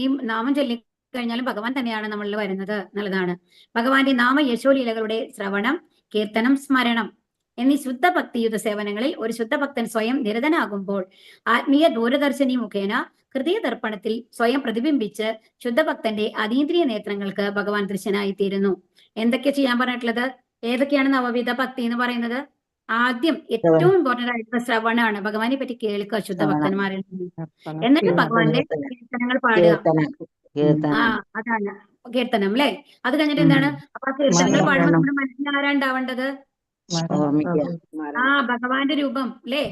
ഈ നാമം ചൊല്ലിക്കഴിഞ്ഞാലും ഭഗവാൻ തന്നെയാണ് നമ്മളിൽ വരുന്നത് എന്നുള്ളതാണ്. ഭഗവാന്റെ നാമ യശോലീലകളുടെ ശ്രവണം, കീർത്തനം, സ്മരണം എന്നീ ശുദ്ധ ഭക്തിയുത സേവനങ്ങളിൽ ഒരു ശുദ്ധഭക്തൻ സ്വയം നിരതനാകുമ്പോൾ ആത്മീയ ദൂരദർശിനി മുഖേന ഹൃദയ ദർപ്പണത്തിൽ സ്വയം പ്രതിബിംബിച്ച് ശുദ്ധഭക്തന്റെ അതീന്ദ്രിയ നേത്രങ്ങൾക്ക് ഭഗവാൻ ദൃശ്യനായി തീരുന്നു. എന്തൊക്കെ ചെയ്യാൻ പറഞ്ഞിട്ടുള്ളത്? ഏതൊക്കെയാണ് നവവിധ ഭക്തി എന്ന് പറയുന്നത്? ആദ്യം ഏറ്റവും ഇമ്പോർട്ടന്റ് ആയിട്ടുള്ള ശ്രവണമാണ്. ഭഗവാനെ പറ്റി കേൾക്കുക ശുദ്ധഭക്തന്മാരിൽ നിന്ന്. എന്നിട്ട് ഭഗവാന്റെ കീർത്തനങ്ങൾ പാടുക. അതാണ് കീർത്തനം അല്ലെ. അത് കഴിഞ്ഞിട്ട് എന്താണ്? അപ്പൊ ആ കീർത്തനങ്ങൾ പാടുമ്പോൾ നമ്മുടെ മനസ്സിൽ ആരാ ഉണ്ടാവേണ്ടത്? ഭഗവാന്റെ രൂപം അല്ലെ.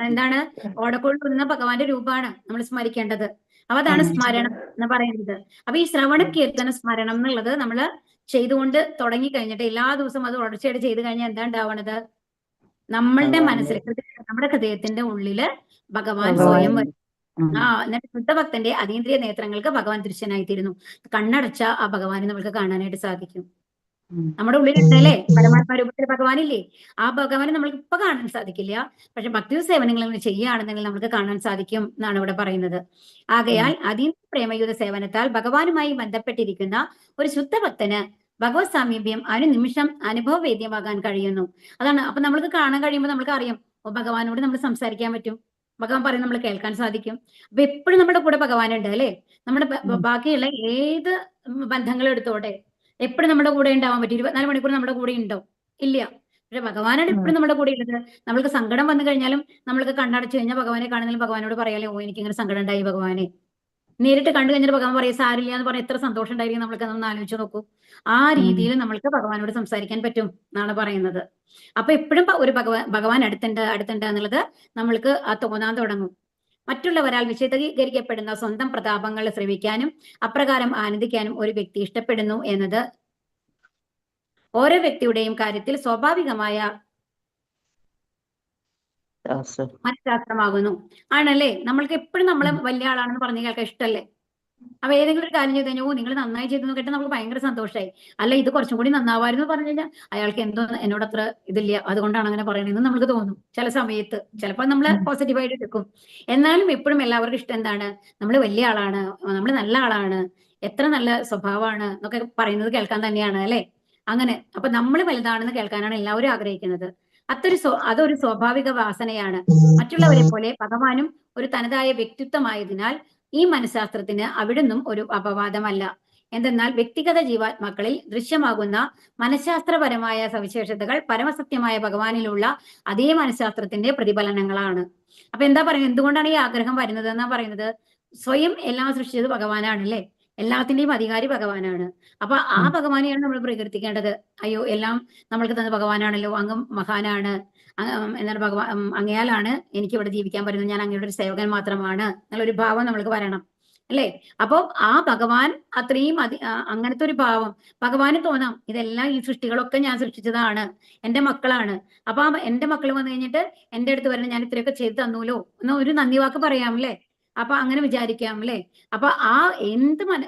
എന്താണ്? ഓടക്കോട് വരുന്ന ഭഗവാന്റെ രൂപമാണ് നമ്മൾ സ്മരിക്കേണ്ടത്. അപ്പൊ അതാണ് സ്മരണം എന്ന് പറയുന്നത്. അപ്പൊ ഈ ശ്രവണ കീർത്തന സ്മരണം എന്നുള്ളത് നമ്മൾ ചെയ്തുകൊണ്ട് തുടങ്ങി കഴിഞ്ഞിട്ട് എല്ലാ ദിവസവും അത് തുടർച്ചയായിട്ട് ചെയ്ത് കഴിഞ്ഞാൽ എന്താ ഉണ്ടാവണത്? നമ്മളുടെ മനസ്സിൽ, നമ്മുടെ ഹൃദയത്തിന്റെ ഉള്ളില് ഭഗവാൻ സ്വയം വരും. എന്നിട്ട് ശുദ്ധഭക്തന്റെ അതീന്ദ്രിയ നേത്രങ്ങൾക്ക് ഭഗവാൻ ദൃശ്യനായിത്തീരുന്നു. കണ്ണടച്ച ആ ഭഗവാനെ നമുക്ക് കാണാനായിട്ട് സാധിക്കും. നമ്മുടെ ഉള്ളിലുണ്ടല്ലേ പരമാത്മാ രൂപത്തിൽ ഭഗവാനില്ലേ. ആ ഭഗവാനെ നമ്മൾക്ക് ഇപ്പൊ കാണാൻ സാധിക്കില്ല, പക്ഷെ ഭക്തി സേവനങ്ങൾ ചെയ്യുകയാണെന്നെങ്കിൽ നമുക്ക് കാണാൻ സാധിക്കും എന്നാണ് ഇവിടെ പറയുന്നത്. ആകയാൽ അതീന്ദ്രിയ പ്രേമയുത സേവനത്താൽ ഭഗവാനുമായി ബന്ധപ്പെട്ടിരിക്കുന്ന ഒരു ശുദ്ധഭക്തന് ഭഗവത് സാമീപ്യം അനുനിമിഷം അനുഭവവേദ്യമാകാൻ കഴിയുന്നു. അതാണ്. അപ്പൊ നമ്മൾക്ക് കാണാൻ കഴിയുമ്പോൾ നമുക്ക് അറിയാം, ഭഗവാനോട് നമ്മൾ സംസാരിക്കാൻ പറ്റും, ഭഗവാൻ പറയും നമ്മൾ കേൾക്കാൻ സാധിക്കും. അപ്പൊ എപ്പോഴും നമ്മുടെ കൂടെ ഭഗവാനുണ്ട് അല്ലെ. നമ്മുടെ ബാക്കിയുള്ള ഏത് ബന്ധങ്ങളും എടുത്തോടെ എപ്പോഴും നമ്മുടെ കൂടെ ഉണ്ടാവാൻ പറ്റും. 24 മണിക്കൂർ നമ്മുടെ കൂടെ ഉണ്ടോ? ഇല്ല. പക്ഷെ ഭഗവാനാണ് എപ്പോഴും നമ്മുടെ കൂടെ ഉള്ളത്. നമ്മൾക്ക് സങ്കടം വന്നു കഴിഞ്ഞാലും നമ്മൾക്ക് കണ്ണടച്ചു കഴിഞ്ഞാൽ ഭഗവാനെ കാണുന്നതിലും ഭഗവാനോട് പറയാലോ, ഓ എനിക്കിങ്ങനെ സങ്കടം ഉണ്ടായി ഭഗവാനെ, നേരിട്ട് കണ്ടു കഴിഞ്ഞിട്ട് ഭഗവാൻ പറയും സാരില്ല എന്ന് പറഞ്ഞാൽ എത്ര സന്തോഷം ഉണ്ടായിരിക്കും നമ്മൾക്ക് ഒന്ന് ആലോചിച്ച് നോക്കൂ. ആ രീതിയിൽ നമ്മൾക്ക് ഭഗവാനോട് സംസാരിക്കാൻ പറ്റും എന്നാണ് പറയുന്നത്. അപ്പൊ എപ്പോഴും ഒരു ഭഗവാൻ അടുത്തുണ്ട് എന്നുള്ളത് നമ്മൾക്ക് തോന്നാൻ തുടങ്ങും. മറ്റുള്ളവരാൽ വിശദീകരിക്കപ്പെടുന്ന സ്വന്തം പ്രതാപങ്ങൾ ശ്രവിക്കാനും അപ്രകാരം ആനന്ദിക്കാനും ഒരു വ്യക്തി ഇഷ്ടപ്പെടുന്നു എന്നത് ഓരോ വ്യക്തിയുടെയും കാര്യത്തിൽ സ്വാഭാവികമായ മനഃശാസ്ത്രമാകുന്നു. ആണല്ലേ? നമ്മൾക്ക് എപ്പോഴും നമ്മളെ വലിയ ആളാണെന്ന് പറഞ്ഞു കേൾക്കാൻ ഇഷ്ടല്ലേ? അപ്പൊ ഏതെങ്കിലും ഒരു കാര്യം ചെയ്ത് കഴിഞ്ഞാൽ നിങ്ങൾ നന്നായി ചെയ്തെന്ന് കേട്ടാൽ നമുക്ക് ഭയങ്കര സന്തോഷമായി. അല്ല ഇത് കുറച്ചും കൂടി നന്നാവായിരുന്നു പറഞ്ഞു കഴിഞ്ഞാൽ അയാൾക്ക് എന്തോ എന്നോട് അത്ര ഇതില്ല, അതുകൊണ്ടാണ് അങ്ങനെ പറയണതെന്ന് നമുക്ക് തോന്നും ചില സമയത്ത്. ചിലപ്പോൾ നമ്മൾ പോസിറ്റീവായിട്ട് എടുക്കും. എന്നാലും എപ്പോഴും എല്ലാവർക്കും ഇഷ്ടം എന്താണ്? നമ്മൾ വലിയ ആളാണ്, നമ്മൾ നല്ല ആളാണ്, എത്ര നല്ല സ്വഭാവമാണ് എന്നൊക്കെ പറയുന്നത് കേൾക്കാൻ തന്നെയാണ് അല്ലെ? അങ്ങനെ അപ്പൊ നമ്മൾ വലുതാണെന്ന് കേൾക്കാനാണ് എല്ലാവരും ആഗ്രഹിക്കുന്നത്. അതൊരു സ്വാഭാവിക വാസനയാണ്. മറ്റുള്ളവരെ പോലെ ഭഗവാനും ഒരു തനതായ വ്യക്തിത്വമായതിനാൽ ഈ മനഃശാസ്ത്രത്തിന് അവിടുന്നും ഒരു അപവാദമല്ല. എന്തെന്നാൽ വ്യക്തിഗത ജീവാത്മാക്കളിൽ ദൃശ്യമാകുന്ന മനഃശാസ്ത്രപരമായ സവിശേഷതകൾ പരമസത്യമായ ഭഗവാനിലുള്ള അതേ മനഃശാസ്ത്രത്തിന്റെ പ്രതിഫലനങ്ങളാണ്. അപ്പൊ എന്താ പറയുന്നത്? എന്തുകൊണ്ടാണ് ഈ ആഗ്രഹം വരുന്നത് എന്നാ പറയുന്നത്? സ്വയം എല്ലാം സൃഷ്ടിച്ചത് ഭഗവാനാണ് അല്ലേ? എല്ലാത്തിന്റെയും അധികാരി ഭഗവാനാണ്. അപ്പൊ ആ ഭഗവാനെയാണ് നമ്മൾ പ്രകീർത്തിക്കേണ്ടത്. അയ്യോ എല്ലാം നമ്മൾക്ക് തന്ന ഭഗവാനാണല്ലോ, അങ്ങ് മഹാനാണ്, എന്താണ് അങ്ങയാലാണ് എനിക്ക് ഇവിടെ ജീവിക്കാൻ പറ്റുന്നത്, ഞാൻ അങ്ങയുടെ ഒരു സേവകൻ മാത്രമാണ് എന്നുള്ളൊരു ഭാവം നമ്മൾക്ക് വരണം അല്ലേ? അപ്പൊ ആ ഭഗവാൻ അത്രയും അങ്ങനത്തെ ഒരു ഭാവം ഭഗവാന് തോന്നാം, ഇതെല്ലാം ഈ സൃഷ്ടികളൊക്കെ ഞാൻ സൃഷ്ടിച്ചതാണ്, എന്റെ മക്കളാണ്. അപ്പൊ എന്റെ മക്കൾ വന്നു കഴിഞ്ഞിട്ട് എന്റെ അടുത്ത് വരണം, ഞാൻ ഇത്രയൊക്കെ ചെയ്ത് തന്നൂലോ എന്ന് ഒരു നന്ദി വാക്ക് പറയാം അല്ലേ? അപ്പൊ അങ്ങനെ വിചാരിക്കാം അല്ലെ? അപ്പൊ ആ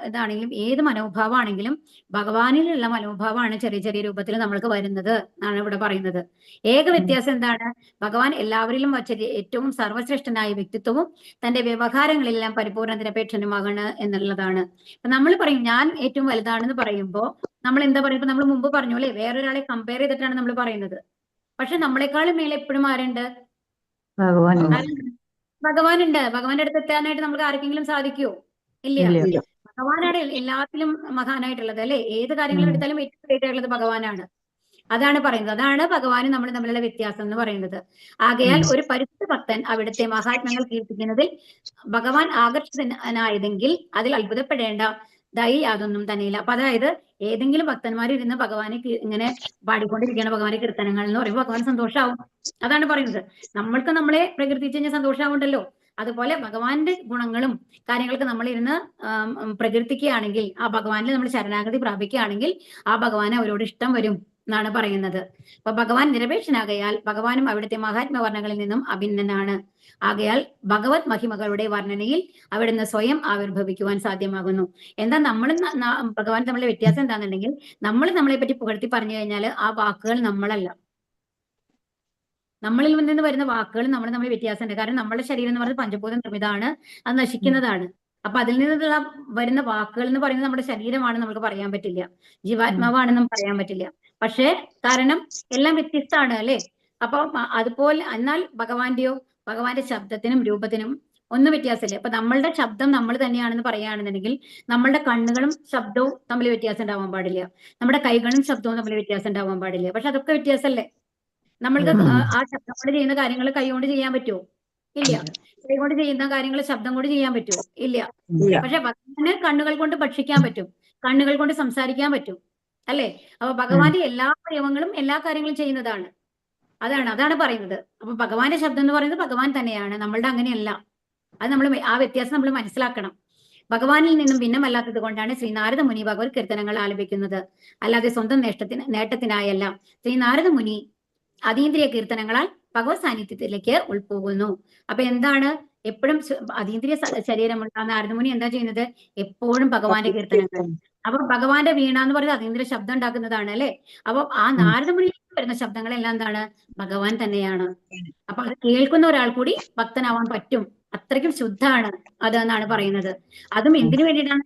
ഇതാണെങ്കിലും ഏത് മനോഭാവമാണെങ്കിലും ഭഗവാനിലുള്ള മനോഭാവമാണ് ചെറിയ ചെറിയ രൂപത്തിൽ നമ്മൾക്ക് വരുന്നത് എന്നാണ് ഇവിടെ പറയുന്നത്. ഏക വ്യത്യാസം എന്താണ്? ഭഗവാൻ എല്ലാവരിലും വച്ച ഏറ്റവും സർവശ്രേഷ്ഠനായ വ്യക്തിത്വവും തന്റെ വ്യവഹാരങ്ങളിലെല്ലാം പരിപൂർണ്ണ നിരപേക്ഷനുമാകണ് എന്നുള്ളതാണ്. അപ്പൊ നമ്മൾ പറയും ഞാൻ ഏറ്റവും വലുതാണെന്ന് പറയുമ്പോൾ നമ്മൾ എന്താ പറയുക? നമ്മൾ മുമ്പ് പറഞ്ഞു അല്ലെ, വേറൊരാളെ കമ്പയർ ചെയ്തിട്ടാണ് നമ്മൾ പറയുന്നത്. പക്ഷെ നമ്മളെക്കാളും മേലെ എപ്പോഴും ആരുണ്ട്? ഭഗവാനുണ്ട്. ഭഗവാന്റെ അടുത്ത് എത്താനായിട്ട് നമുക്ക് ആർക്കെങ്കിലും സാധിക്കുമോ? ഇല്ല. ഭഗവാനാണ് എല്ലാത്തിലും മഹാനായിട്ടുള്ളത് അല്ലെ? ഏത് കാര്യങ്ങൾ എടുത്താലും ഏറ്റവും ഗ്രേറ്റ് ആയിട്ടുള്ളത് ഭഗവാനാണ്. അതാണ് പറയുന്നത്. അതാണ് ഭഗവാനും നമ്മൾ തമ്മിലുള്ള വ്യത്യാസം എന്ന് പറയുന്നത്. ആകയാൽ ഒരു പരിശുദ്ധ ഭക്തൻ അവിടുത്തെ മഹാത്മ്യങ്ങൾ കീർത്തിക്കുന്നതിൽ ഭഗവാൻ ആകർഷിതനായതെങ്കിൽ അതിൽ അത്ഭുതപ്പെടേണ്ട യാതൊന്നും തന്നെയില്ല. അപ്പൊ അതായത് ഏതെങ്കിലും ഭക്തന്മാർ ഇരുന്ന് ഭഗവാനെ ഇങ്ങനെ പാടിക്കൊണ്ടിരിക്കുകയാണ് ഭഗവാന്റെ കീർത്തനങ്ങൾ എന്ന് പറയുമ്പോൾ ഭഗവാൻ സന്തോഷമാവും. അതാണ് പറയുന്നത്. നമ്മൾക്ക് നമ്മളെ പ്രകീർത്തിച്ച് കഴിഞ്ഞാൽ സന്തോഷമാവുണ്ടല്ലോ. അതുപോലെ ഭഗവാന്റെ ഗുണങ്ങളും കാര്യങ്ങളൊക്കെ നമ്മൾ ഇരുന്ന് പ്രകീർത്തിക്കുകയാണെങ്കിൽ, ആ ഭഗവാനിൽ നമ്മൾ ശരണാഗതി പ്രാപിക്കുകയാണെങ്കിൽ ആ ഭഗവാന് അവരോട് ഇഷ്ടം വരും എന്നാണ് പറയുന്നത്. അപ്പൊ ഭഗവാൻ നിരപേക്ഷനാകയാൽ ഭഗവാനും അവിടുത്തെ മഹാത്മ്യ വർണ്ണങ്ങളിൽ നിന്നും അഭിന്നനാണ്. ആകയാൽ ഭഗവത് മഹിമകളുടെ വർണ്ണനയിൽ അവിടുന്ന് സ്വയം ആവിർഭവിക്കുവാൻ സാധ്യമാകുന്നു. എന്താ നമ്മളും ഭഗവാൻ തമ്മിലുള്ള വ്യത്യാസം എന്താണെന്നുണ്ടെങ്കിൽ, നമ്മൾ നമ്മളെ പറ്റി പുകഴ്ത്തി പറഞ്ഞു കഴിഞ്ഞാൽ ആ വാക്കുകൾ നമ്മളല്ല, നമ്മളിൽ നിന്ന് വരുന്ന വാക്കുകൾ നമ്മൾ വ്യത്യാസമുണ്ട്. കാരണം നമ്മുടെ ശരീരം എന്ന് പറയുന്നത് പഞ്ചഭൂത നിർമ്മിതമാണ്, അത് നശിക്കുന്നതാണ്. അപ്പൊ അതിൽ നിന്നുള്ള വരുന്ന വാക്കുകൾ എന്ന് പറയുന്നത് നമ്മുടെ ശരീരമാണെന്ന് നമുക്ക് പറയാൻ പറ്റില്ല, ജീവാത്മാവാണെന്നും പറയാൻ പറ്റില്ല. പക്ഷേ കാരണം എല്ലാം വ്യത്യസ്തമാണ് അല്ലെ? അപ്പൊ അതുപോലെ എന്നാൽ ഭഗവാന്റെ ശബ്ദത്തിനും രൂപത്തിനും ഒന്നും വ്യത്യാസമില്ല. അപ്പൊ നമ്മളുടെ ശബ്ദം നമ്മൾ തന്നെയാണെന്ന് പറയുകയാണെന്നുണ്ടെങ്കിൽ നമ്മളുടെ കണ്ണുകളും ശബ്ദവും തമ്മിൽ വ്യത്യാസം ഉണ്ടാവാൻ പാടില്ല, നമ്മുടെ കൈകളും ശബ്ദവും തമ്മിൽ വ്യത്യാസം ഉണ്ടാവാൻ പാടില്ല. പക്ഷെ അതൊക്കെ വ്യത്യാസമല്ലേ? നമ്മൾക്ക് ആ ശബ്ദം കൊണ്ട് ചെയ്യുന്ന കാര്യങ്ങൾ കൈ കൊണ്ട് ചെയ്യാൻ പറ്റുമോ? ഇല്ല. കൈ കൊണ്ട് ചെയ്യുന്ന കാര്യങ്ങൾ ശബ്ദം കൊണ്ട് ചെയ്യാൻ പറ്റുമോ? ഇല്ല. പക്ഷെ ഭഗവാന് കണ്ണുകൾ കൊണ്ട് ഭക്ഷിക്കാൻ പറ്റും, കണ്ണുകൾ കൊണ്ട് സംസാരിക്കാൻ പറ്റും അല്ലെ? അപ്പൊ ഭഗവാന്റെ എല്ലാ പ്രയോഗങ്ങളും എല്ലാ കാര്യങ്ങളും ചെയ്യുന്നതാണ്. അതാണ് പറയുന്നത്. അപ്പൊ ഭഗവാന്റെ ശബ്ദം എന്ന് പറയുന്നത് ഭഗവാൻ തന്നെയാണ്, നമ്മളുടെ അങ്ങനെയല്ല. അത് നമ്മൾ ആ വ്യത്യാസം നമ്മൾ മനസ്സിലാക്കണം. ഭഗവാനിൽ നിന്നും ഭിന്നമല്ലാത്തത് കൊണ്ടാണ് ശ്രീനാരദ മുനി ഭഗവത് കീർത്തനങ്ങൾ ആലപിക്കുന്നത്, അല്ലാതെ സ്വന്തം നേട്ടത്തിനായല്ല. ശ്രീനാരദ മുനി അതീന്ദ്രിയ കീർത്തനങ്ങളാൽ ഭഗവത് സാന്നിധ്യത്തിലേക്ക് ഉൾപ്പോകുന്നു. അപ്പൊ എന്താണ്? എപ്പോഴും അതീന്ദ്രിയ ശരീരമുള്ള നാരദമുനി എന്താ ചെയ്യുന്നത്? എപ്പോഴും ഭഗവാന്റെ കീർത്തനങ്ങൾ. അപ്പൊ ഭഗവാന്റെ വീണ എന്ന് പറയുന്നത് അതീന്ദ്രിയ ശബ്ദം ഉണ്ടാക്കുന്നതാണ് അല്ലെ? അപ്പൊ ആ നാരദമുനിയിൽ വരുന്ന ശബ്ദങ്ങളെല്ലാം എന്താണ്? ഭഗവാൻ തന്നെയാണ്. അപ്പൊ അത് കേൾക്കുന്ന ഒരാൾ കൂടി ഭക്തനാവാൻ പറ്റും, അത്രയ്ക്കും ശുദ്ധാണ് അത് എന്നാണ് പറയുന്നത്. അതും എന്തിനു വേണ്ടിയിട്ടാണ്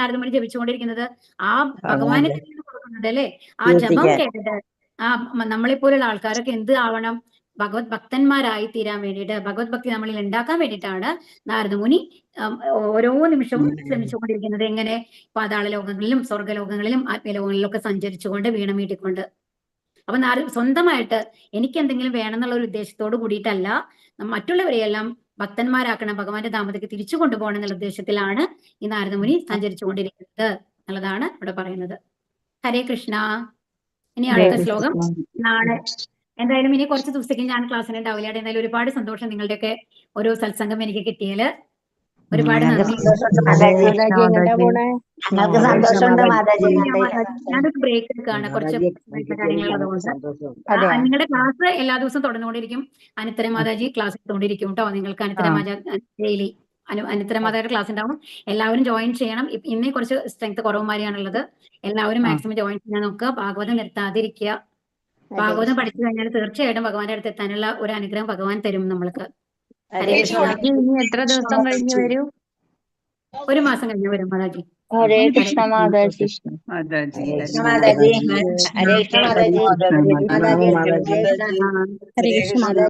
നാരദമുനി ജപിച്ചുകൊണ്ടിരിക്കുന്നത്? ആ ഭഗവാനെ കൊടുക്കുന്നത് അല്ലെ? ആ ജപം കേട്ടിട്ട് നമ്മളെപ്പോലുള്ള ആൾക്കാരൊക്കെ എന്ത് ആവണം? ഭഗവത് ഭക്തന്മാരായി തീരാൻ വേണ്ടിയിട്ട്, ഭഗവത് ഭക്തി നമ്മളിൽ ഉണ്ടാക്കാൻ വേണ്ടിയിട്ടാണ് നാരദമുനി ഓരോ നിമിഷവും ശ്രമിച്ചുകൊണ്ടിരിക്കുന്നത്. എങ്ങനെ? പാതാള ലോകങ്ങളിലും സ്വർഗ്ഗലോകങ്ങളിലും ആത്മീയലോകങ്ങളിലും ഒക്കെ സഞ്ചരിച്ചുകൊണ്ട് വീണ മീട്ടിക്കൊണ്ട്. അപ്പൊ സ്വന്തമായിട്ട് എനിക്ക് എന്തെങ്കിലും വേണം എന്നുള്ള ഒരു ഉദ്ദേശത്തോട് കൂടിയിട്ടല്ല മറ്റുള്ളവരെയെല്ലാം ഭക്തന്മാരാക്കണം, ഭഗവാന്റെ ധാമത്തിലേക്ക് തിരിച്ചു കൊണ്ടുപോകണം എന്നുള്ള ഉദ്ദേശത്തിലാണ് ഈ നാരദമുനി സഞ്ചരിച്ചുകൊണ്ടിരിക്കുന്നത് എന്നുള്ളതാണ് ഇവിടെ പറയുന്നത്. ഹരേ കൃഷ്ണ. ഇനി അടുത്ത ശ്ലോകം നാളെ എന്തായാലും ഇനി കുറച്ച് ദിവസത്തേക്ക് ഞാൻ ക്ലാസ്സിന് ഉണ്ടാവില്ല. എന്തായാലും ഒരുപാട് സന്തോഷം നിങ്ങളുടെയൊക്കെ ഓരോ സത്സംഗം എനിക്ക് കിട്ടിയാല്. ഒരുപാട് നന്ദി. ഞങ്ങൾക്ക് സന്തോഷമുണ്ട് മാതാജി. ഞാനൊരു ബ്രേക്ക് എടുക്കുകയാണ്, കുറച്ച് കാര്യങ്ങളുള്ളതുകൊണ്ട്. നിങ്ങളുടെ ക്ലാസ് എല്ലാ ദിവസവും തുടർന്നുകൊണ്ടിരിക്കും. അനുത്തര മാതാജി ക്ലാസ് എടുത്തുകൊണ്ടിരിക്കും കേട്ടോ. നിങ്ങൾക്ക് അനുത്തര മാതാജി ഡെയിലി അനുത്തര മാതാജിയുടെ ക്ലാസ് ഉണ്ടാവും. എല്ലാവരും ജോയിൻ ചെയ്യണം. ഇന്നേ കുറച്ച് സ്ട്രെങ്ത് കുറവുമാരിയാണുള്ളത്. എല്ലാവരും മാക്സിമം ജോയിൻ ചെയ്യാൻ നോക്കുക. ഭാഗവതം നിർത്താതിരിക്കുക. ഭാഗവതം പഠിച്ചു കഴിഞ്ഞാൽ തീർച്ചയായിട്ടും ഭഗവാന്റെ അടുത്ത് എത്താനുള്ള ഒരു അനുഗ്രഹം ഭഗവാൻ തരും നമ്മൾക്ക്. എത്ര ദിവസം കഴിഞ്ഞ് വരൂ? ഒരു മാസം കഴിഞ്ഞ് വരും മാതാജി. ഹരേ കൃഷ്ണ മാതാജി. മാതാജി മാതാജി. ഹരേ കൃഷ്ണ മാതാജി. മാതാജി. മാതാജി. ഹരേ കൃഷ്ണ മാതാജി.